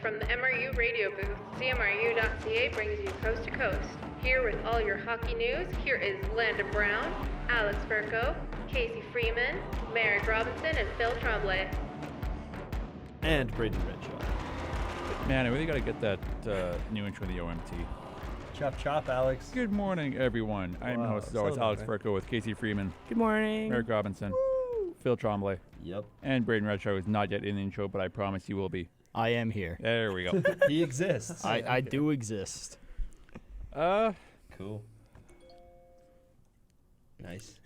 From the MRU radio booth, CMRU.ca brings you coast to coast. Here with all your hockey news, here is Landon Brown, Alex Verco, Casey Freeman, Merrick Robinson, and Phil Tremblay. And Braden Redshaw. Man, I really got to get that new intro in the OMT. Chop, chop, Alex. Good morning, everyone. I'm your host, as always, Alex Verco with Casey Freeman. Good morning. Merrick Robinson. Phil Tremblay. Yep. And Braden Redshaw is not yet in the intro, but I promise you will be. I am here. There we go. He exists. I do exist. Cool. Nice.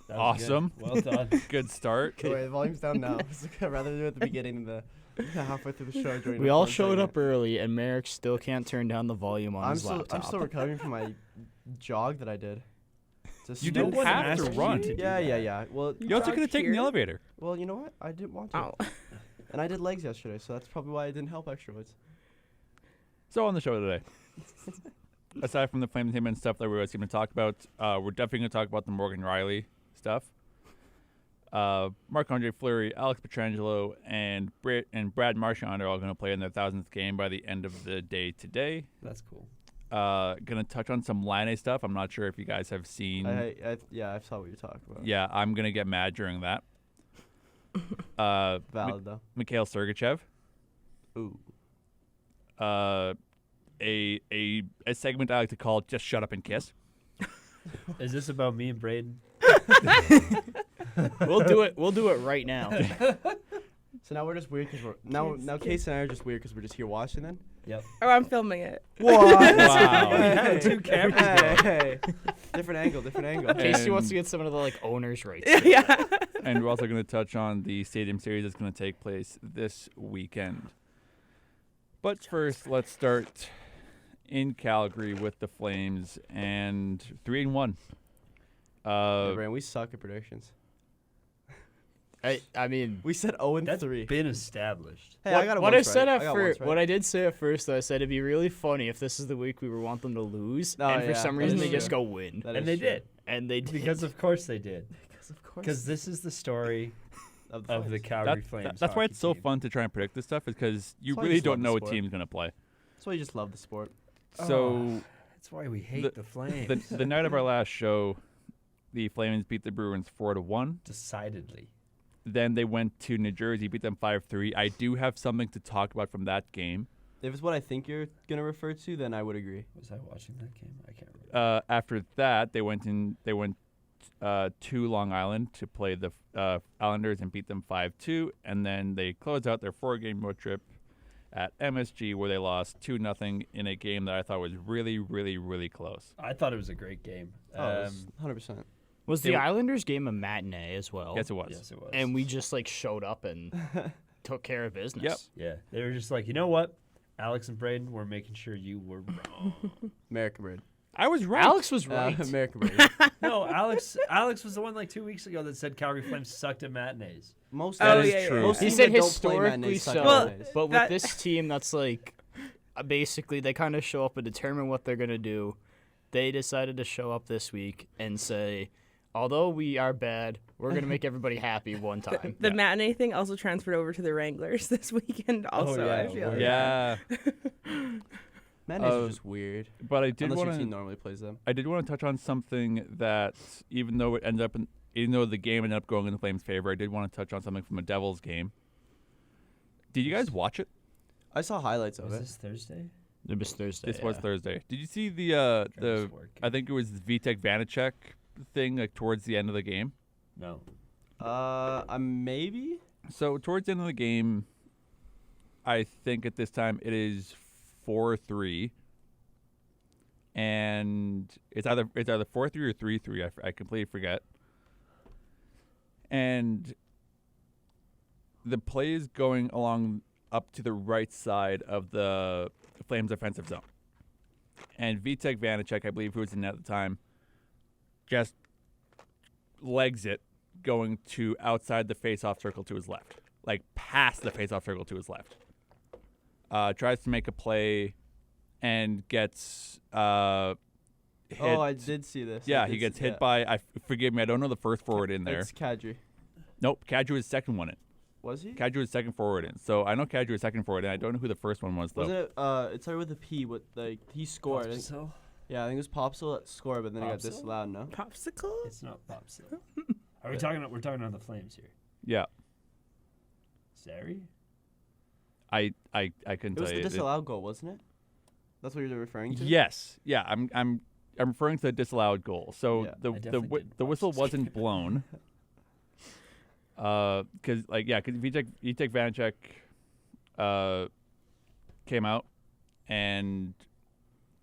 That was Awesome. good. Well done. Good start. Oh, wait, the volume's down now. I'd rather do it at the beginning than the halfway through the show. We all showed up early, and Merrick still can't turn down the volume on his laptop. I'm still recovering from my jog that I did. You didn't have to run. Yeah. Well, You also could have taken the elevator. Well, you know what? I didn't want to. Oh. And I did legs yesterday, so that's probably why I didn't help extra weights. So on the show today, aside from the Flames Hitmen stuff that we're going to talk about, we're definitely going to talk about the Morgan Rielly stuff. Marc-Andre Fleury, Alex Pietrangelo, and Brad Marchand are all going to play in their 1000th game by the end of the day today. That's cool. Going to touch on some Laine stuff. I'm not sure if you guys have seen. I saw what you're talking about. Yeah, I'm going to get mad during that. Valid, though. Mikhail Sergachev. Ooh. A segment I like to call "Just Shut Up and Kiss." Is this about me and Braden? We'll do it. We'll do it right now. So now we're just weird because now Casey and I are just weird because we're just here watching then. Yep. Oh, I'm filming it. What? Wow. Hey, Two cameras. Hey. Different angle. Casey wants to get some of the owners rights. Yeah. And we're also going to touch on the Stadium Series that's going to take place this weekend. But first, let's start in Calgary with the Flames and 3-1. Brand, we suck at predictions. I mean, We said 0-3. That's been established. Hey, I got it what once I said right. at I got first, once right. what I did say at first, though, I said it'd be really funny if this is the week we want them to lose, Oh, and for yeah, some that reason is they just true. go win, That And is they true. did. and they did. Because of course they did. Of course. Because this is the story of of the Calgary Flames. That's why it's so hockey team. fun to try and predict this stuff, is because you That's why you really just love don't the know what sport. team's going to play. That's why you just love the sport. So That's why we hate the Flames. the night of our last show, the Flames beat the Bruins 4-1. Decidedly. Then they went to New Jersey, beat them 5-3. I do have something to talk about from that game. If it's what I think you're gonna refer to, then I would agree. Was I watching that game? I can't remember. After that, they went to Long Island to play the Islanders and beat them 5-2, and then they closed out their 4-game road trip at MSG where they lost 2-0 in a game that I thought was really, really, really close. I thought it was a great game. Oh, it was 100%. Was the Islanders game a matinee as well? Yes, it was. Yes, it was. And we just showed up and took care of business. Yep. Yeah, they were just like, you know what, Alex and Braden, we're making sure you were wrong. American Bird. I was right. Alex was right. American Bird. No, Alex was the one like 2 weeks ago that said Calgary Flames sucked at matinees. Most That Oh, is yeah, true. Most He teams said that don't play historically matinees suck so, at Well, matinees. but with That- this team, that's basically they kind of show up and determine what they're gonna do. They decided to show up this week and say, although we are bad, we're gonna make everybody happy one time. The matinee thing also transferred over to the Wranglers this weekend. Also, yeah, I feel. word. Yeah, Matinees are just weird. but I did Unless want your team to. normally plays them. I did want to touch on something that, even though the game ended up going in the Flames' favor, I did want to touch on something from a Devils game. Did you guys watch it? I saw highlights of Was it. this Thursday? It was Thursday. This was Thursday. Did you see the Travis work. I think it was Vitek Vanacek thing towards the end of the game? No. Maybe. So towards the end of the game, I think at this time it is 4-3, and it's either 4-3 or 3-3. I completely forget. And the play is going along up to the right side of the Flames' offensive zone, and Vitek Vanacek, I believe, who was in net at the time, just legs it, going to outside the face-off circle to his left, like past the face-off circle to his left. Tries to make a play and gets hit. Oh, I did see this. Yeah, he gets hit by. Forgive me, I don't know the first forward in there. It's Kadri. Nope, Kadri was the second one in. Was he? Kadri was second forward in. So I know Kadri was second forward in. I don't know who the first one was though. Wasn't it? It started with a P. What like he scored? I think- Popsicle? Yeah, I think it was Popsicle that scored, but then it got Popsicle? disallowed. No. Popsicle? It's not Popsicle. Are we talking? We're talking about the Flames here. Yeah. Zary? I couldn't It was tell the you. disallowed goal, wasn't it? That's what you're referring to. Yes. Yeah. I'm referring to the disallowed goal. So Yeah. the I definitely didn't the watch whistle this wasn't blown. Because Vitek Vanacek came out and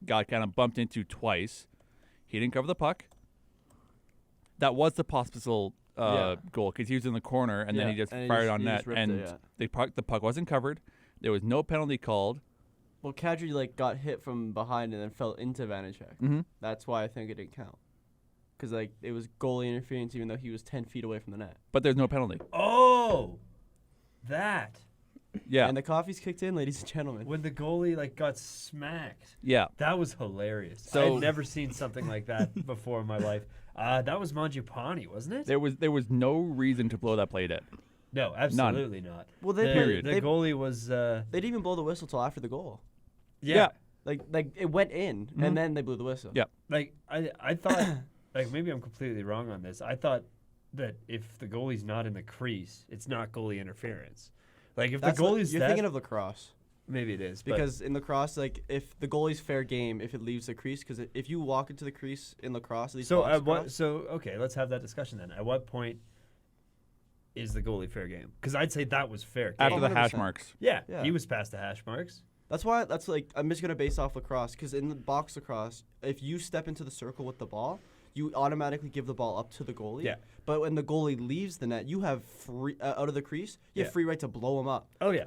got kind of bumped into twice. He didn't cover the puck. That was the Pospisil goal because he was in the corner and then he just fired on net and the puck wasn't covered. There was no penalty called. Well, Kadri like got hit from behind and then fell into Vanacek. Mm-hmm. That's why I think it didn't count. Because like it was goalie interference, even though he was 10 feet away from the net. But there's no penalty. Oh, that. Yeah. And the coffee's kicked in, ladies and gentlemen. When the goalie got smacked. Yeah. That was hilarious. So- I'd never seen something like that before in my life. That was Mangiapane, wasn't it? There was no reason to blow that play dead. No, absolutely not. Well, they Period. The goalie was. They didn't even blow the whistle till after the goal. Yeah. Like it went in, and then they blew the whistle. Yeah. Like I thought. Like maybe I'm completely wrong on this. I thought that if the goalie's not in the crease, it's not goalie interference. Like if That's the goalie's you're thinking of lacrosse. maybe it is Because in lacrosse, like if the goalie's fair game, if it leaves the crease, because if you walk into the crease in lacrosse, at least so box at what? lacrosse, So okay, let's have that discussion then. At what point is the goalie fair game? Because I'd say that was fair game. After the hash 100%. marks. Yeah, Yeah. he was past the hash marks. that's why that's like I'm just gonna base off lacrosse because in the box lacrosse, if you step into the circle with the ball, you automatically give the ball up to the goalie. Yeah. But when the goalie leaves the net, you have free out of the crease. You have Yeah. free right to blow him up. Oh yeah.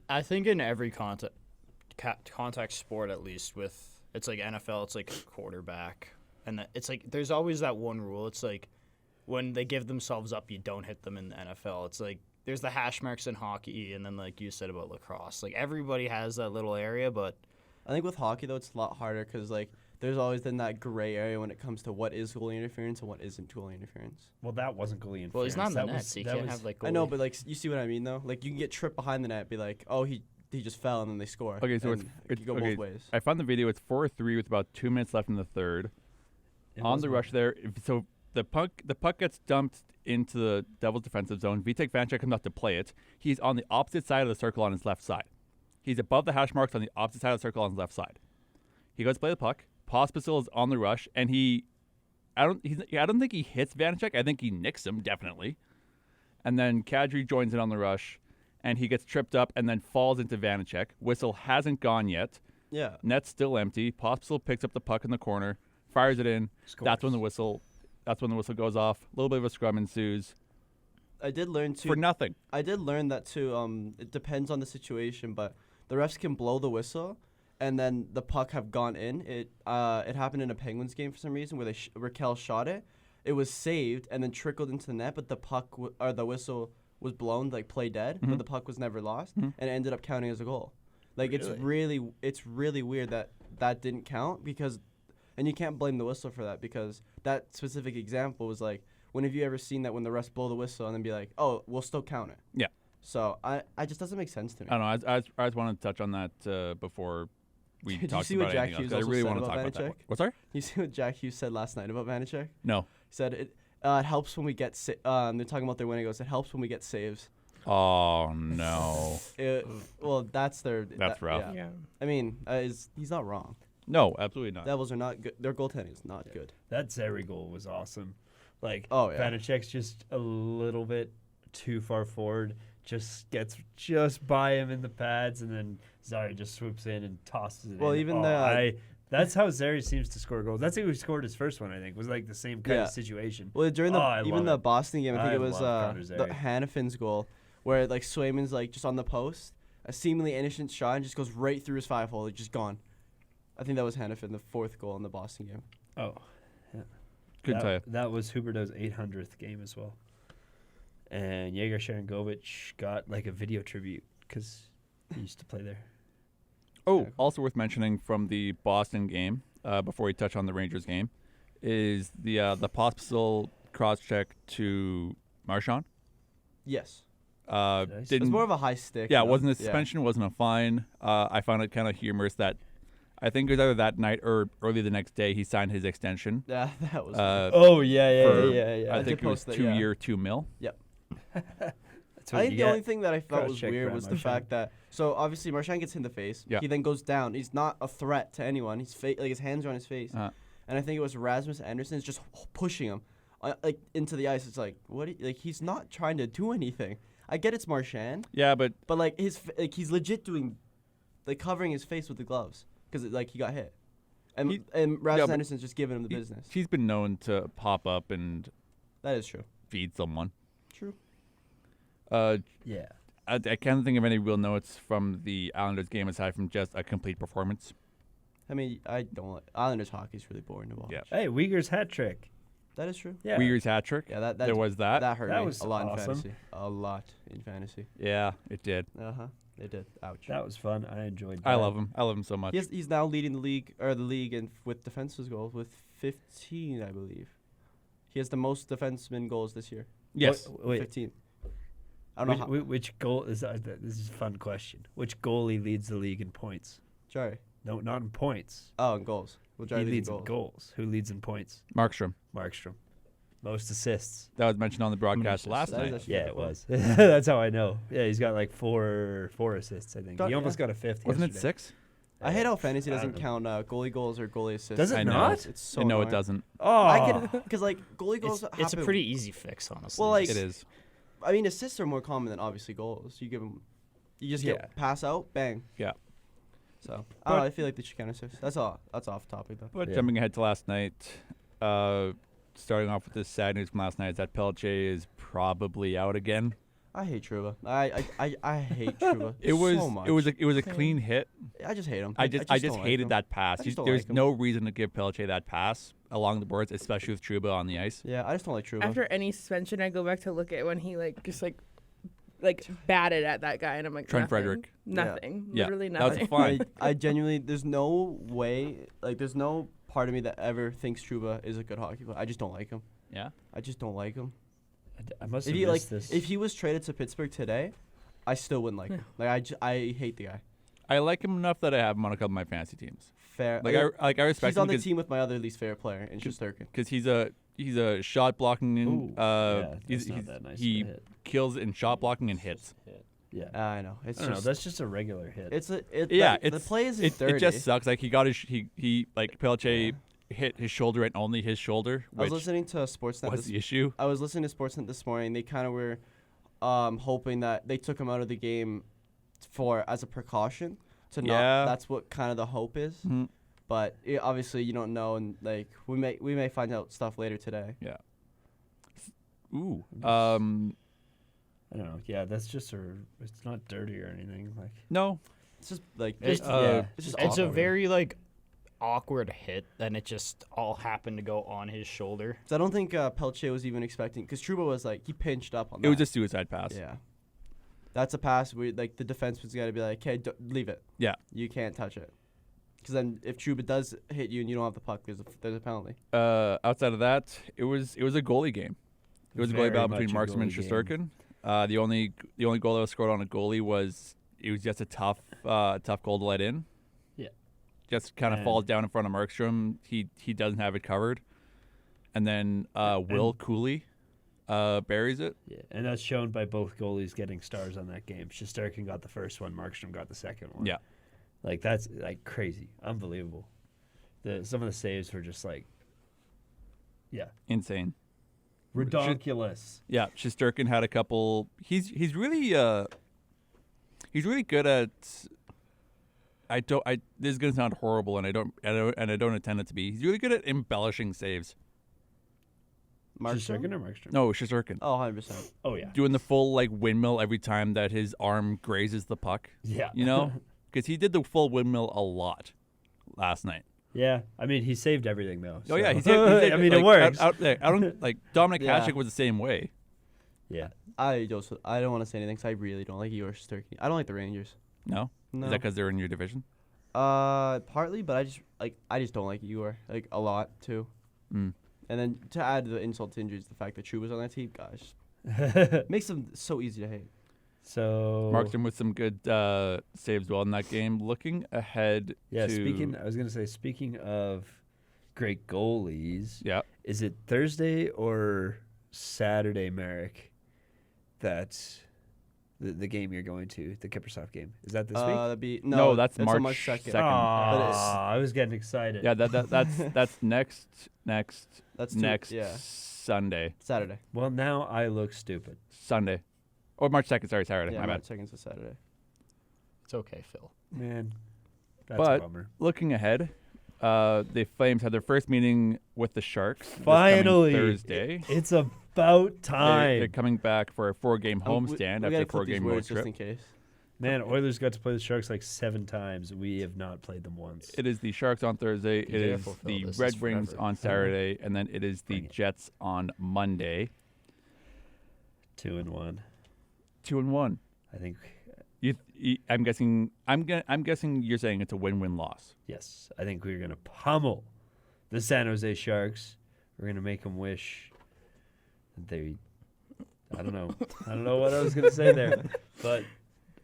I think in every contact sport, at least with it's like NFL, it's like quarterback, and it's like there's always that one rule. It's like when they give themselves up, you don't hit them in the NFL. It's like there's the hash marks in hockey, and then like you said about lacrosse, like everybody has that little area, but I think with hockey though, it's a lot harder because like there's always then that gray area when it comes to what is goalie interference and what isn't goalie interference. Well, that wasn't goalie interference. well, he's not in the That net, was- so you that can't was- have like. I know, goalie- but like you see what I mean though. Like you can get tripped behind the net, be like, oh he just fell and then they score. Okay, so and it's you go okay, both ways. I found the video. It's 4-3 with about 2 minutes left in the third. It On was the one. rush there, so the puck gets dumped into the Devils' defensive zone. Vitek Vanacek comes out to play it. He's on the opposite side of the circle on his left side. He's above the hash marks on the opposite side of the circle on his left side. He goes to play the puck. Pospisil is on the rush, and I don't think he hits Vanacek. I think he nicks him definitely. And then Kadri joins in on the rush, and he gets tripped up and then falls into Vanacek. Whistle hasn't gone yet. Yeah. Net's still empty. Pospisil picks up the puck in the corner, fires it in. That's when the Scores. whistle goes off. A little bit of a scrum ensues I did learn too. for nothing. I did learn that too. It depends on the situation, but the refs can blow the whistle, and then the puck have gone in. It happened in a Penguins game for some reason where Raquel shot it. It was saved and then trickled into the net, but the puck or the whistle was blown, like play dead, but the puck was never lost, and it ended up counting as a goal. Like it's really weird that didn't count because, and you can't blame the whistle for that because that specific example was like, when have you ever seen that when the refs blow the whistle and then be like, oh, we'll still count it? Yeah. So I just doesn't make sense to me. I don't know. I just wanted to touch on that before we Did you talked see about what Jack anything else. Hughes 'Cause I also really said want to about talk about that. Vanacek? one. What's sorry? You see what Jack Hughes said last night about Vanacek? No. He said it helps when we get they're talking about their winning goals. It helps when we get saves. Oh no. Well, that's their. That's rough. Yeah. Yeah. I mean, he's not wrong. No, absolutely not. Devils are not good. Their goaltending is not good. That Zary goal was awesome. Like, Oh, yeah. Vanacek's just a little bit too far forward, just gets just by him in the pads, and then Zary just swoops in and tosses it Well, in. even that's how Zary seems to score goals. That's how he scored his first one, I think, was like the same kind Yeah. of situation. Well, during I even love the it. Boston game, I think I it was love Connor the Zary. Hannafin's goal, where like Swayman's like just on the post, a seemingly innocent shot, and just goes right through his 5-hole. It's just gone. I think that was Hannafin, the fourth goal in the Boston game. Oh. Couldn't tell you. That was Huberdeau's 800th game as well. And Yegor Sharangovich got like a video tribute because he used to play there. Oh, also worth mentioning from the Boston game, before we touch on the Rangers game, is the Pospisil cross check to Marchand. Yes. Nice. It's more of a high stick. Yeah, you it know? wasn't a suspension, wasn't a fine. I found it kind of humorous that I think it was either that night or early the next day he signed his extension. Yeah, that was. Oh yeah, for, yeah. I I think did it was post that, 2 yeah. year, $2 million. That's I what think you the get. only thing that I felt was Cross-check weird Brad was the Marchand. fact that obviously Marchand gets hit in the face. Yeah. He then goes down. He's not a threat to anyone. He's like his hands are on his face. Uh, And I think it was Rasmus Anderson's just pushing him like into the ice. It's like like he's not trying to do anything. I get it's Marchand, yeah, but but like he's legit doing like covering his face with the gloves because like he got hit. And Rasmus but Anderson's just giving him the business. he's been known to pop up and That is true. feed someone. True. Yeah. I can't think of any real notes from the Islanders game aside from just a complete performance. I mean, I don't like Islanders hockey is really boring to watch. Yeah. Hey, Uyghur's hat trick. That is true. Yeah. Weir's hat trick. Yeah, that there was that. That hurt That me was a lot awesome. in fantasy. A lot in fantasy. Yeah, it did. It did. Ouch. That was fun. I enjoyed that. I love him. I love him so much. He's now leading the league and with defense's goals with 15, I believe. He has the most defenseman goals this year. Yes. Wait. 15. I don't know how. Which goal is that? This is a fun question. Which goalie leads the league in points? Sorry. No, not in points. Oh, in goals. Well, He Jari leads in in goals. Who leads in points? Markstrom. Markstrom. Most assists. That was mentioned on the broadcast assists? last That is night. actually Yeah, a it good was. That's how I know. Yeah, he's got like four assists, I think. Got- He almost yeah. got a fifth. Wasn't it yesterday. 6? I hate how fantasy I doesn't don't count goalie goals or goalie assists. Does it I know. not? It's so no, it annoying. doesn't. Oh, I can because like goalie goals. It's a happen- pretty easy fix, honestly. Well, like- It is. I mean, assists are more common than obviously goals. You give them, you just Yeah. get pass out, bang. Yeah. So I don't know. I feel like they should count assists. That's all. That's off topic though. But Yeah. jumping ahead to last night, starting off with this sad news from last night is that Pelche is probably out again. I hate Truba. I hate Truba. It was so much. it was a clean hit. I just hate him. I just don't like hated him. that pass. I just don't There's like him. no reason to give Pelche that pass along the boards, especially with Trouba on the ice. Yeah, I just don't like Truba. After any suspension, I go back to look at when he just batted at that guy, and I'm like, Trent nothing. Frederick. Nothing. Yeah, Literally that was nothing. fine. I genuinely, there's no way, like, there's no part of me that ever thinks Truba is a good hockey player. I just don't like him. Yeah. I just don't like him. I must If have he missed this. if he was traded to Pittsburgh today, I still wouldn't like him. Like I hate the guy. I like him enough that I have him on a couple of my fantasy teams. Fair. Like I respect he's on him the because team with my other least favorite player, in Shesterkin. he's a shot blocking. Ooh, yeah, he's, that's not that nice he of a hit. kills in shot blocking and hits. Yeah. I know. It's I don't know. just That's just a regular hit. Yeah, the play is it dirty. just sucks. Like he got his he like Pelche hit his shoulder and only his shoulder, I was which listening to Sportsnet. was the issue. I was listening to Sportsnet this morning. They kind of were hoping that they took him out of the game as a precaution to Yeah. not. That's what kind of the hope is. Mhm. But obviously you don't know, and like we may find out stuff later today. Yeah. Ooh. I don't know. Yeah, that's just it's not dirty or anything. Like No. It's just like It's- yeah. it's just It's a awkward. very awkward hit, and it just all happened to go on his shoulder. So I don't think Pelche was even expecting, because Trouba was he pinched up on that. It was a suicide pass. Yeah. That's a pass where the defense was got to be like, okay, leave it. Yeah. You can't touch it. Because then if Trouba does hit you and you don't have the puck, there's a penalty. Outside of that, it was a goalie game. It was a goalie Very battle much between a Markstrom and goalie Shesterkin. The only goal that was scored on a goalie was just a tough goal to let in. Yeah. Just kind of And- falls down in front of Markstrom. He doesn't have it covered, and then Will Cooley buries it. yeah, and that's shown by both goalies getting stars on that game. Shesterkin got the first one. Markstrom got the second one. Yeah. Like that's crazy, unbelievable. Some of the saves were just Insane. ridiculous. Yeah, Shesterkin had a couple. He's really good at. This is gonna sound horrible, and I don't intend it to be. He's really good at embellishing saves. Shesterkin or Markstrom? No, Shesterkin. Oh, 100%. Oh yeah. Doing the full windmill every time that his arm grazes the puck. Yeah. You know, because he did the full windmill a lot last night. Yeah. I mean, he saved everything though. Oh yeah, so- he saved, I mean, it works. I don't like Dominic Yeah. Hasek was the same way. Yeah. I don't want to say anything because I really don't like Igor Shesterkin. I don't like the Rangers. No, No. is that because they're in your division? Partly, but I just don't like Igor a lot too. Mm. And then to add the insult to injury is the fact that Trouba's on that team, gosh, makes them so easy to hate. So Marchand with some good saves well in that game. Looking ahead yeah, to I was gonna say, speaking of great goalies, yeah, is it Thursday or Saturday, Merrick? That's the game you're going to, the Kippersoft game. Is that this week? That'd be No, that's it's March on March 2nd. 2nd. I was getting excited. yeah, that's next That's next yeah, Sunday. Saturday. Well, now I look stupid. Sunday. Or March 2nd, sorry, Saturday. Yeah, my March bad. 2nd to Saturday. It's okay, Phil. Man, that's But- a bummer. Looking ahead, the Flames had their first meeting with the Sharks this coming Finally, Thursday. It's about They're time. coming back for a 4-game We homestand gotta after a clip these 4-game road words just trip. in case. Man, Oilers got to play the Sharks like 7 times. We have not played them once. It is the Sharks on Thursday. Be It is careful, Phil, the this is Red Wings forever. on Saturday, and then it is the Bring it. Jets on Monday. 2-1. 2-1. I think. I'm guessing. I'm guessing you're saying it's a win-win loss. Yes, I think we're gonna pummel the San Jose Sharks. We're gonna make them wish that they. I don't know. I don't know what I was gonna say there, but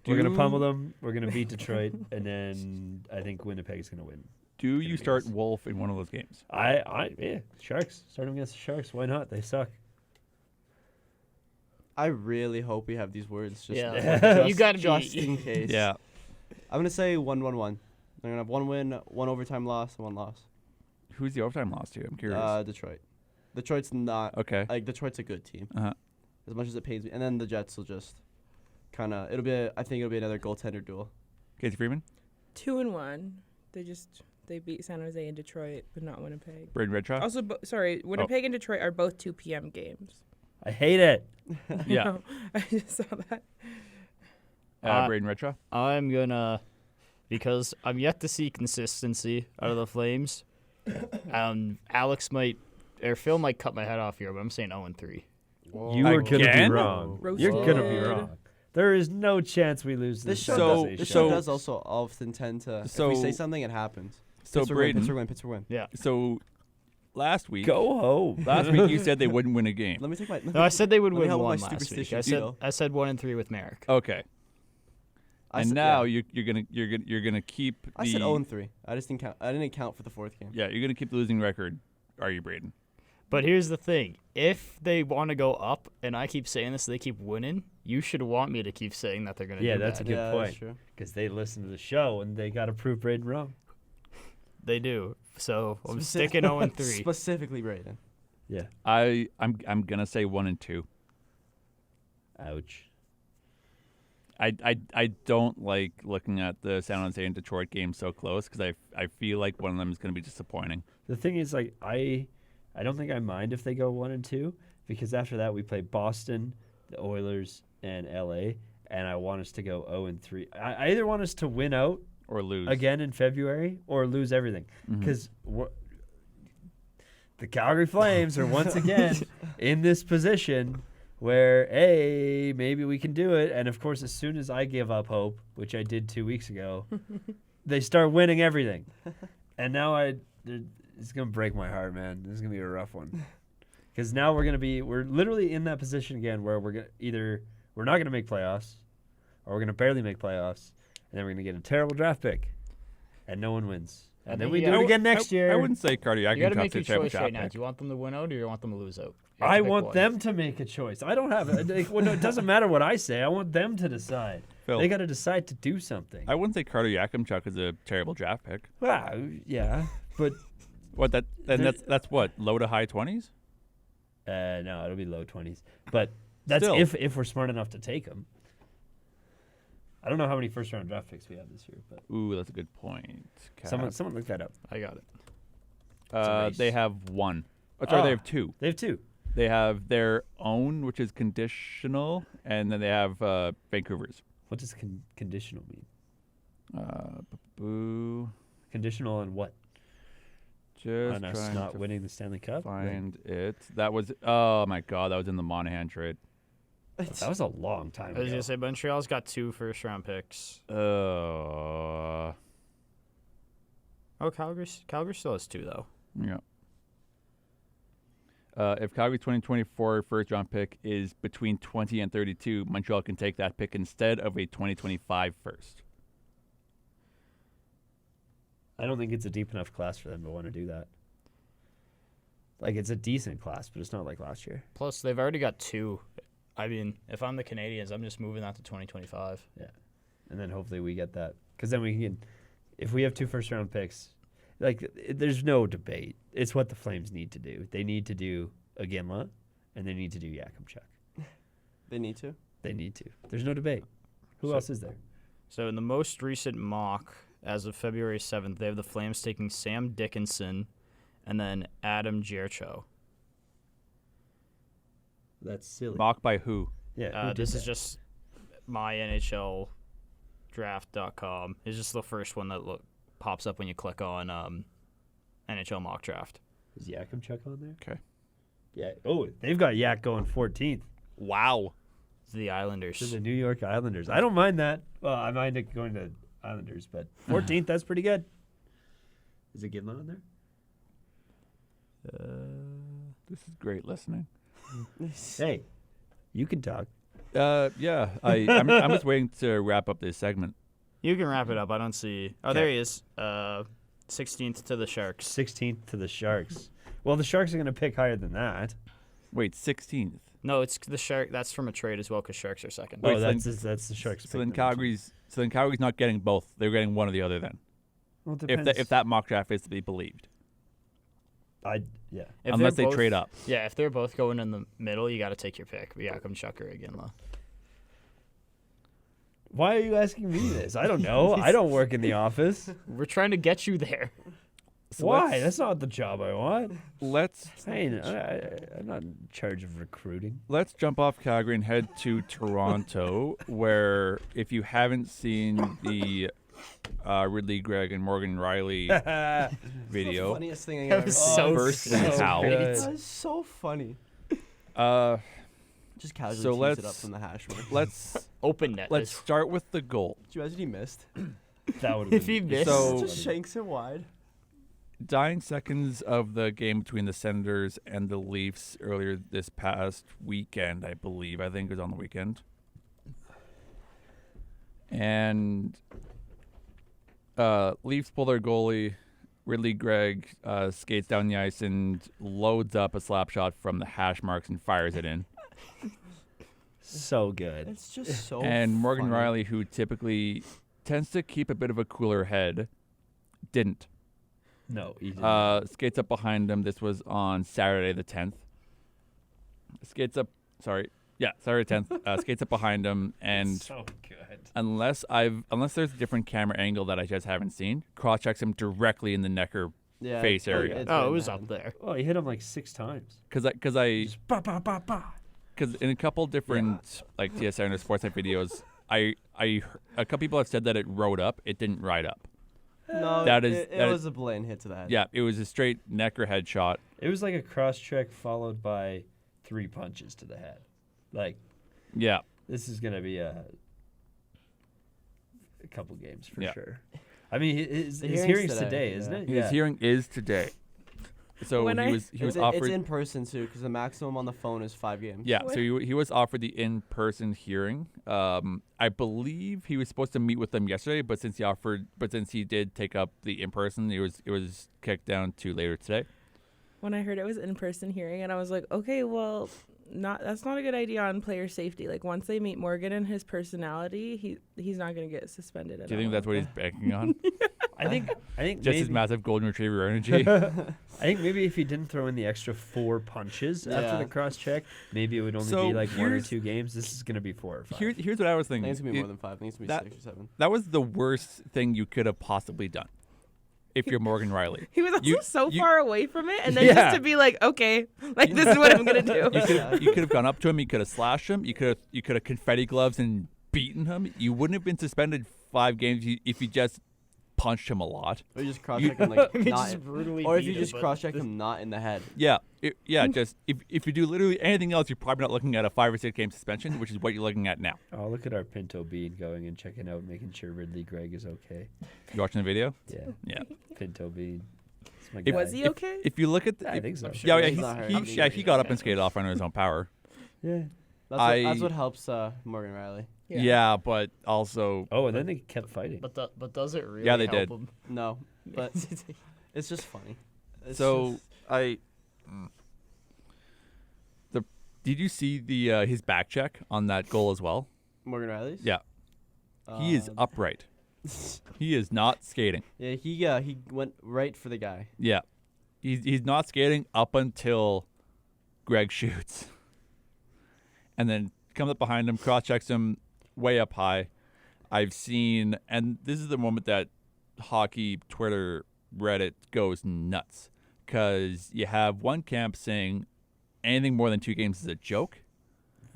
we're gonna pummel them. We're gonna beat Detroit, and then I think Winnipeg's gonna win. Do Gonna you be start us. Wolf in one of those games? Yeah, Sharks. Start 'em against the Sharks. Why not? They suck. I really hope we have these words. Just, Yeah. You gotta be- just in case. Yeah. I'm gonna say 1-1-1. They're gonna have 1 win, 1 overtime loss, and 1 loss. Who's the overtime loss to? I'm curious. Detroit. Detroit's not Okay. like Detroit's a good team. Uh-huh. As much as it pains me, and then the Jets will just kind of. I think it'll be another goaltender duel. Casey Freeman, 2-1. They beat San Jose and Detroit, but not Winnipeg. Braden Redshaw. Also, Winnipeg and Detroit are both 2 p.m. games. I hate it. Yeah. No, I just saw that. Braden Redshaw. I'm gonna, because I'm yet to see consistency out of the Flames. Alex might, or Phil might cut my head off here, but I'm saying 0-3. You are gonna be Again? wrong. You're gonna be Roasted. wrong. There is no chance we lose This this. show, So- does, this so- show does also often tend to. So- if we say something, it happens. So Pittsburgh Braden. win, Pittsburgh win, Pittsburgh win. Yeah. So last week. Go home. Last week you said they wouldn't win a game. Let me take my. No, I said they would Let me win help with one my last week. superstitious ego. I said 1-3 with Merrick. Okay. I And said- now yeah. you're gonna keep the. I said 0-3. I just didn't count. I didn't count for the 4th game. Yeah, you're gonna keep the losing record. Are you, Braden? But here's the thing: if they want to go up, and I keep saying this, they keep winning. You should want me to keep saying that they're gonna. Yeah, do that's that. a good yeah, point. That's true. Because they listen to the show and they got to prove Braden wrong. They do. So I'm sticking 0-3. Specifically, Braden. Yeah. I'm gonna say 1 and 2. Ouch. I don't like looking at the San Jose and Detroit game so close because I feel like one of them is gonna be disappointing. The thing is, like, I don't think I mind if they go 1-2 because after that we play Boston, the Oilers, and LA, and I want us to go 0-3. I either want us to win out Or lose again in February or lose everything Mhm. because the Calgary Flames are once again in this position where, hey, maybe we can do it. And of course, as soon as I give up hope, which I did 2 weeks ago, they start winning everything. And now it's going to break my heart, man. This is going to be a rough one. Because now we're literally in that position again where we're not going to make playoffs or we're going to barely make playoffs. And then we're going to get a terrible draft pick. And no one wins. And I then think we you do gotta- it again next year. I wouldn't say cardiac You got to and make your tough to choice right now. pick. Do you want them to win out, or do you want them to lose out? You have I to pick want one. them to make a choice. I don't have it. Well, no, it doesn't matter what I say. I want them to decide. Phil, They got to decide to do something. I wouldn't say Carter Yakimchuk is a terrible draft pick. Well, yeah, but What that? Then There- that's what, low to high 20s. no, it'll be low 20s. But that's Still. if we're smart enough to take them. I don't know how many first round draft picks we have this year, but Ooh, that's a good point. someone look that up. I got it. race. They have 1. Oh, sorry, Oh. they have 2. They have 2. They have their own, which is conditional, and then they have Vancouver's. What does conditional mean? Boo. Conditional on what? Just On us trying not to winning the Stanley Cup? find it. That was, oh my God, that was in the Monahan trade. That was a long time I was ago. gonna say Montreal's got 2 first-round picks. Uh, Oh, Calgary still has 2 though. yeah. If Calgary's 2024 first-round pick is between 20 and 32, Montreal can take that pick instead of a 2025 first. I don't think it's a deep enough class for them to want to do that. Like, it's a decent class, but it's not like last year. Plus, they've already got 2. I mean, if I'm the Canadians, I'm just moving that to 2025. Yeah. And then hopefully we get that. Because then we can, if we have 2 first-round picks, like, there's no debate. It's what the Flames need to do. They need to do a Ginla, and they need to do Yakimchuk. They need to. They need to. There's no debate. Who else is there? So in the most recent mock, as of February 7th, they have the Flames taking Sam Dickinson and then Adam Giercho. That's silly. Mocked by who? Yeah. This is just mynhldraft.com. It's just the first one that pops up when you click on NHL mock draft. Is Yakimchuk on there? Okay. Yeah. Oh, they've got Yak going 14th. Wow. It's the Islanders. To the New York Islanders. I don't mind that. Well, I mind it going to Islanders, but 14th, that's pretty good. Is it Ginla on there? This is great listening. Hey, you can talk. Yeah. I'm just waiting to wrap up this segment. You can wrap it up. I don't see. Oh, there he is. 16th to the Sharks. 16th to the Sharks. Well, the Sharks are going to pick higher than that. Wait, 16th. No, it's the Shark. That's from a trade as well because Sharks are second. Wait, Oh, so that's the Sharks. So pick then number Calgary's not getting both. They're getting one or the other then. 2. Well, it If depends. that mock draft is to be believed. Yeah. If Unless they're they both- trade up. Yeah, if they're both going in the middle, you got to take your pick. Yakimchuk or Ginla. Why are you asking me this? I don't know. I don't work in the office. We're trying to get you there. So Why? let's- That's not the job I want. Let's I'm not in charge of recruiting. Let's jump off Calgary and head to Toronto, where if you haven't seen the Rielly, Greig, and Morgan Rielly video, Funniest thing I've That ever was seen. so First sick. and how. good. That is so funny. Just casually So tease let's- it up from the hash mark. let's Open net. let's start with the goal. Did you imagine he missed? That would have If been he missed- So- Just shanks it wide. Dying seconds of the game between the Senators and the Leafs earlier this past weekend, I believe. I think it was on the weekend. And Leafs pull their goalie. Rielly Greig skates down the ice and loads up a slap shot from the hash marks and fires it in. so good. It's just so. And Morgan funny. Rielly, who typically tends to keep a bit of a cooler head, didn't. No, he didn't. Skates up behind him. This was on Saturday the 10th. Saturday 10th. Skates up behind him, and so good. unless there's a different camera angle that I just haven't seen, cross checks him directly in the necker Yeah, face area. it's Oh, right it in was the up head. there. Oh, he hit him like 6 times. Because I Just ba ba ba ba. because in a couple different like TSN or Sportsnet videos, a couple people have said that it rode up. It didn't ride up. No, That is- it that is- was a blatant hit to the head. Yeah, it was a straight necker headshot. It was like a cross check followed by 3 punches to the head. Like, Yeah, this is gonna be a couple games for Yeah. sure. I mean, his The hearing's hearing's today, today, isn't yeah. it? his hearing is today. So When I- he was It's offered. in person too, because the maximum on the phone is 5 games. Yeah, so he was offered the in-person hearing. I believe he was supposed to meet with them yesterday, but since he did take up the in-person, it was kicked down to later today. When I heard it was in-person hearing, and I was like, okay, well, that's not a good idea on player safety. Like, once they meet Morgan and his personality, he's not going to get suspended at Do you think all. that's what he's banking on? I think Just maybe, his massive golden retriever energy. I think maybe if he didn't throw in the extra 4 punches after Yeah. the cross check, maybe it would only So be like 1 or here's- 2 games. This is gonna be 4 or 5. Here's what I was I think thinking. it's gonna be more than 5. I think it's gonna be that- 6 or 7. That was the worst thing you could have possibly done if you're Morgan Rielly. He was also You- so you- far away from it, and then Yeah. just to be like, okay, like this is what I'm gonna do. You could have gone up to him. You could have slashed him. You could have confetti gloves and beaten him. You wouldn't have been suspended 5 games if you just punched him a lot. Or you just cross check him like You not. just brutally Or if beat you him, just but cross check him not in the head. Yeah, just if you do literally anything else, you're probably not looking at a 5 or 6 game suspension, which is what you're looking at now. Oh, look at our Pinto Bean going and checking out, making sure Rielly Greig is okay. You watching the video? Yeah, Yeah. Pinto Bean. That's my If- guy. Was he okay? If you look at the, I think so. yeah, he's not hurt. I'm he sure he got up and skated off under his own power. Yeah. That's what helps Morgan Rielly. Yeah, but also Oh, and then they kept fighting. But does it really Yeah, they help did. him? No, but it's just funny. It's so just- I. Did you see the his back check on that goal as well? Morgan Rielly's. Yeah, he is upright. He is not skating. Yeah, he went right for the guy. Yeah, he's not skating up until Greig shoots, and then comes up behind him, cross checks him way up high. I've seen, and this is the moment that hockey Twitter Reddit goes nuts, because you have one camp saying anything more than 2 games is a joke.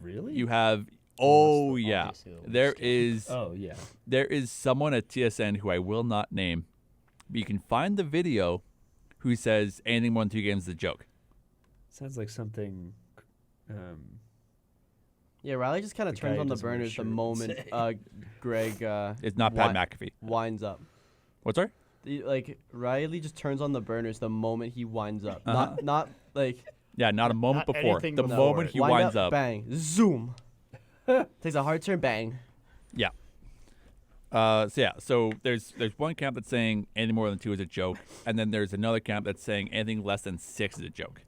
Really? You have Obviously there scam. is Oh yeah. there is someone at TSN who I will not name, but you can find the video who says anything more than 2 games is a joke. Sounds like something. Yeah, Rielly just kind of The turns guy on the doesn't wear a burners the shirt would moment say. Greg It's not Pat McAfee. winds up. What's that? Like Rielly just turns on the burners the moment he winds up. Uh-huh. Not like Yeah, not a moment Not before. anything The before moment it. he wind winds up. bang, zoom. Takes a hard turn, bang. Yeah. So there's one camp that's saying anything more than 2 is a joke, and then there's another camp that's saying anything less than 6 is a joke.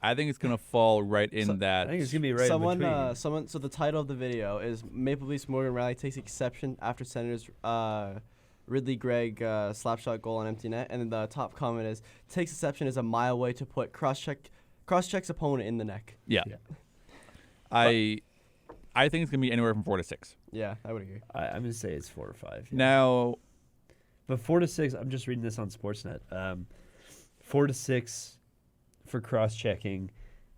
I think it's gonna fall right in I that. think it's gonna be right someone, in between. someone. So the title of the video is Maple Leafs Morgan Rielly takes exception after Senators Ridley Greig slapshot goal on empty net, and then the top comment is takes exception is a mile way to put cross checks opponent in the neck. Yeah. Yeah. I think it's gonna be anywhere from 4 to 6. Yeah, I would agree. I'm gonna say it's 4 or 5. Yeah. Now, But 4 to 6. I'm just reading this on Sportsnet. 4 to 6 for cross-checking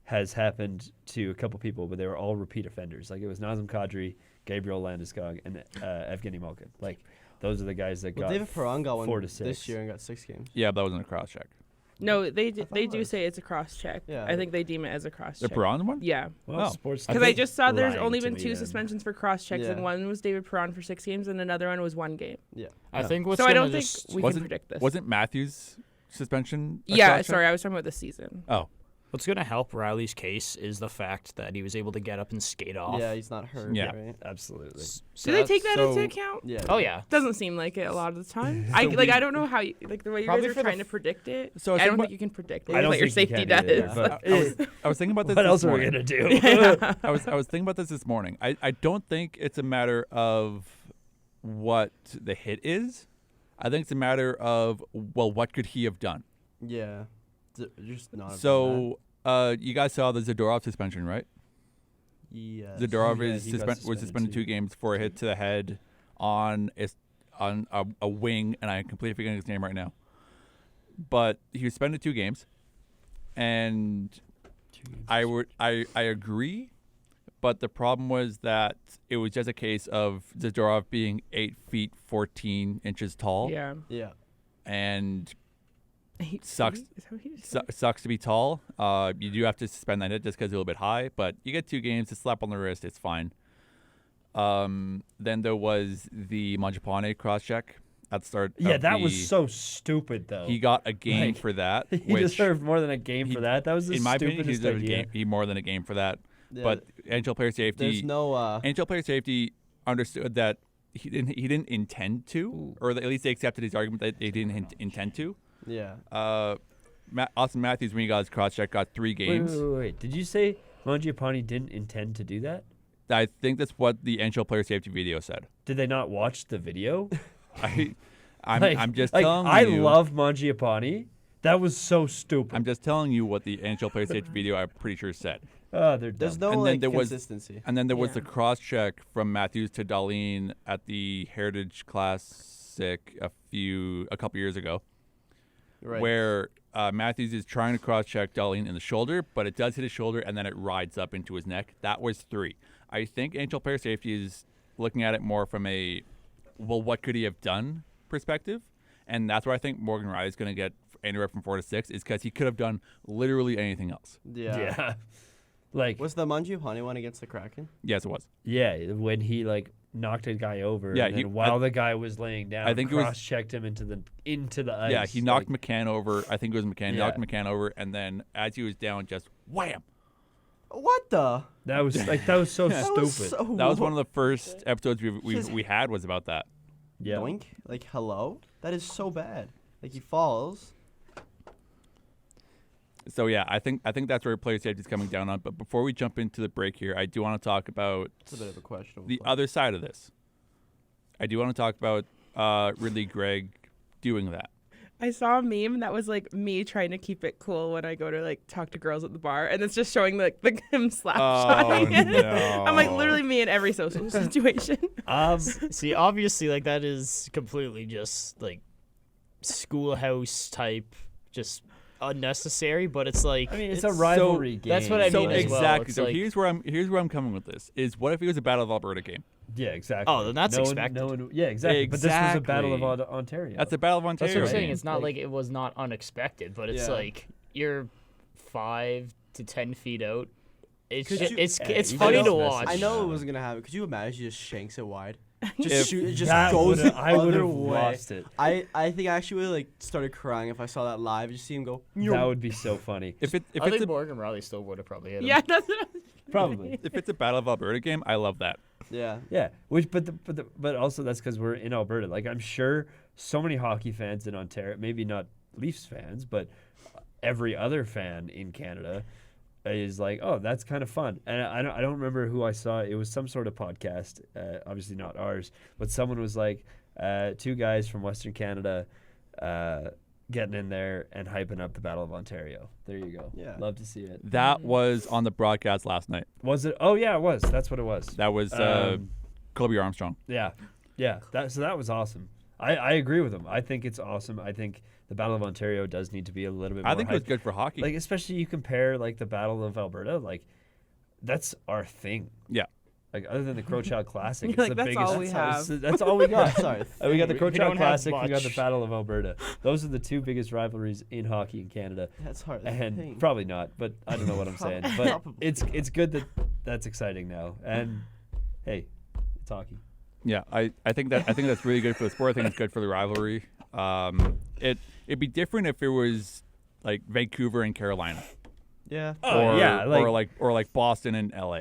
has happened to a couple people, but they were all repeat offenders. Like it was Nazem Kadri, Gabriel Landeskog, and Evgeny Malkin. Like those are the guys that Well, got David Perron got 4 one to 6 this year and got 6 games. yeah, that wasn't a cross check. No, they thought they it do was. say it's a cross check. Yeah. I think they deem it as a cross The check. Perron one? Yeah. Well, Oh. sports. Because I think just saw there's lying only to been me 2 then. suspensions for cross checks, and Yeah. one was David Perron for 6 games, and another one was 1 game. Yeah. I Yeah. think what's So I gonna don't think just we can Wasn't- predict this. Wasn't Matthews' suspension? a Yeah, cross check? sorry, I was talking about this season. Oh, what's gonna help Riley's case is the fact that he was able to get up and skate off. Yeah, he's not hurt. Yeah. Right? Absolutely. So Do they take that's- that into so- account? Yeah. Oh yeah. Doesn't seem like it a lot of the time. So I we- I don't know how you, like the way you Probably guys are for the trying to predict it. So I was I don't thinking think you can predict it. I don't What your think you safety can either, does. but I was thinking about this. what this else are we morning. gonna do? Yeah. I was thinking about this morning. I don't think it's a matter of what the hit is. I think it's a matter of, well, what could he have done? Yeah. Just not. So you guys saw the Zadorov suspension, right? Yes. Zadorov Yeah, is he got was suspended suspended too. 2 games for a hit to the head on a wing, and I'm completely forgetting his name right now. But he was suspended 2 games, and I agree, but the problem was that it was just a case of Zadorov being 8 feet 14 inches tall, Yeah. Yeah. and 8 Sucks. feet? Is that what you said? sucks to be tall. You do have to suspend that hit just because it's a little bit high, but you get 2 games, a slap on the wrist, it's fine. Then there was the Mangiapane cross check at the start. Yeah, of that the- was so stupid though. He got a game Like, for that. He which, deserved more than a game he- for that. That was the in my opinion, he stupidest deserved a idea. game. He more than a game for that. Yeah, But NHL player safety. there's no. NHL player safety understood that he didn't intend to, or at least they accepted his argument that they didn't intend to. Yeah. Austin Matthews, when he got his cross check, got 3 Wait, games. wait. Did you say Mangiapane didn't intend to do that? I think that's what the NHL player safety video said. Did they not watch the video? I'm just like, telling I you. love Mangiapane. That was so stupid. I'm just telling you what the NHL player safety video, I'm pretty sure, said. Oh, they're There's dumb. no And then like there was- consistency. And then there was Yeah. the cross check from Matthews to Darlene at the Heritage Classic a couple years ago, Right. where Matthews is trying to cross check Darlene in the shoulder, but it does hit his shoulder and then it rides up into his neck. That was 3. I think NHL player safety is looking at it more from a, well, what could he have done perspective, and that's where I think Morgan Rielly is going to get anywhere from 4 to 6, is because he could have done literally anything else. Yeah. Yeah. Like, Was the Mangiapane one against the Kraken? Yes, it was. yeah, when he like knocked a guy over, Yeah, and then while the guy was laying down, I think it was- cross-checked him into the ice. Yeah, he knocked like, McCann over. I think it was McCann. He knocked Yeah. McCann over, and then as he was down, just wham. What the? that was so That stupid. was so That was one of the first episodes we had was about that. yeah. Doink. Like, hello? That is so bad. Like, he falls. So yeah, I think that's where player safety is coming down on. But before we jump into the break here, I do want to talk about It's a bit of a question. the other side of this. I do want to talk about Rielly Greig doing that. I saw a meme that was like me trying to keep it cool when I go to like talk to girls at the bar, and it's just showing like him slap shotting it. no. I'm like literally me in every social situation. See, obviously, like that is completely just like schoolhouse type, just unnecessary. But it's like I mean, it's a rivalry game. that's what I So mean as well. exactly. It's So like- here's where I'm coming with this. Is what if it was a Battle of Alberta game? Yeah, exactly. Oh, then that's no expected. Yeah, exactly. But this was a Battle of Exactly. Ontario. That's a Battle of Ontario. That's what I'm saying. game. It's not like it was not unexpected, but it's Yeah. like you're 5 to 10 feet out. It's Could just, you- it's you funny just to messaged watch. I know it wasn't going to happen. Could you imagine he just shanks it wide? If Just shoot. It just That goes would've- the I would other have way. lost it. I think I actually would have like started crying if I saw that live. Just see him go. That would be so funny. if I it's think a, Morgan Riley still would have probably hit him. Yeah, that's what I was Probably. if it's a Battle of Alberta game, I love that. Yeah. Yeah, but also that's because we're in Alberta. Like I'm sure so many hockey fans in Ontario, maybe not Leafs fans, but every other fan in Canada is like, oh, that's kind of fun. And I don't remember who I saw. It was some sort of podcast, obviously not ours, but someone was like, two guys from Western Canada getting in there and hyping up the Battle of Ontario. There you go. Yeah. Love to see it. That was on the broadcast last night. Was it? Oh yeah, it was. That's what it was. That was Colby Armstrong. Yeah, yeah. That was awesome. I agree with him. I think it's awesome. I think the Battle of Ontario does need to be a little bit more I think it was hyped. good for hockey. Like especially you compare like the Battle of Alberta, like that's our thing. Yeah. Like other than the Crowchild Classic, You're it's like, the that's biggest. all we have. That's all we got. Sorry. We got the We Crowchild don't have Classic. We got the much. Battle of Alberta. Those are the two biggest rivalries in hockey in Canada. That's hard. And probably not, but I don't know what I'm saying. But it's good that that's exciting now. And hey, it's hockey. Yeah, I think that's really good for the sport. I think it's good for the rivalry. It'd be different if it was like Vancouver and Carolina, Yeah. Oh, yeah, or like Boston and LA.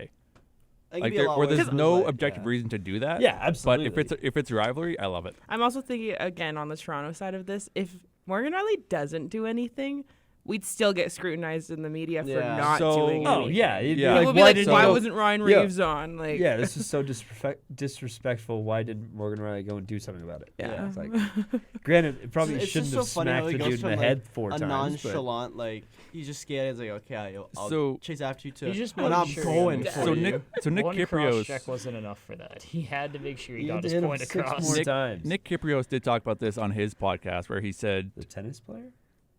It could Like be a lot where worse there's if it was no like, objective reason to do that. Yeah, absolutely. But if it's a rivalry, I love it. I'm also thinking again on the Toronto side of this. If Morgan Riley doesn't do anything, we'd still get scrutinized in the media for Yeah. not So- doing Oh anything. yeah, you'd be Yeah. like, People would be why like, didn't why you go- wasn't Ryan Yeah. Reeves on? Like, Yeah, this is so disrespectful. Why didn't Morgan Riley go and do something about it? Yeah. It's like, granted, it probably It's shouldn't just have so funny how smacked he the goes dude in from, the like, head four a times. but- nonchalant, like he's just scared. He's like, okay, I'll So- chase after you too. He's just when making I'm sure going he for So you. Nick One Kyprios cross check wasn't enough for that. He had to make sure he You got had to his hit him point 6 across. more Nick- times. Nick Kyprios did talk about this on his podcast where he said The tennis player?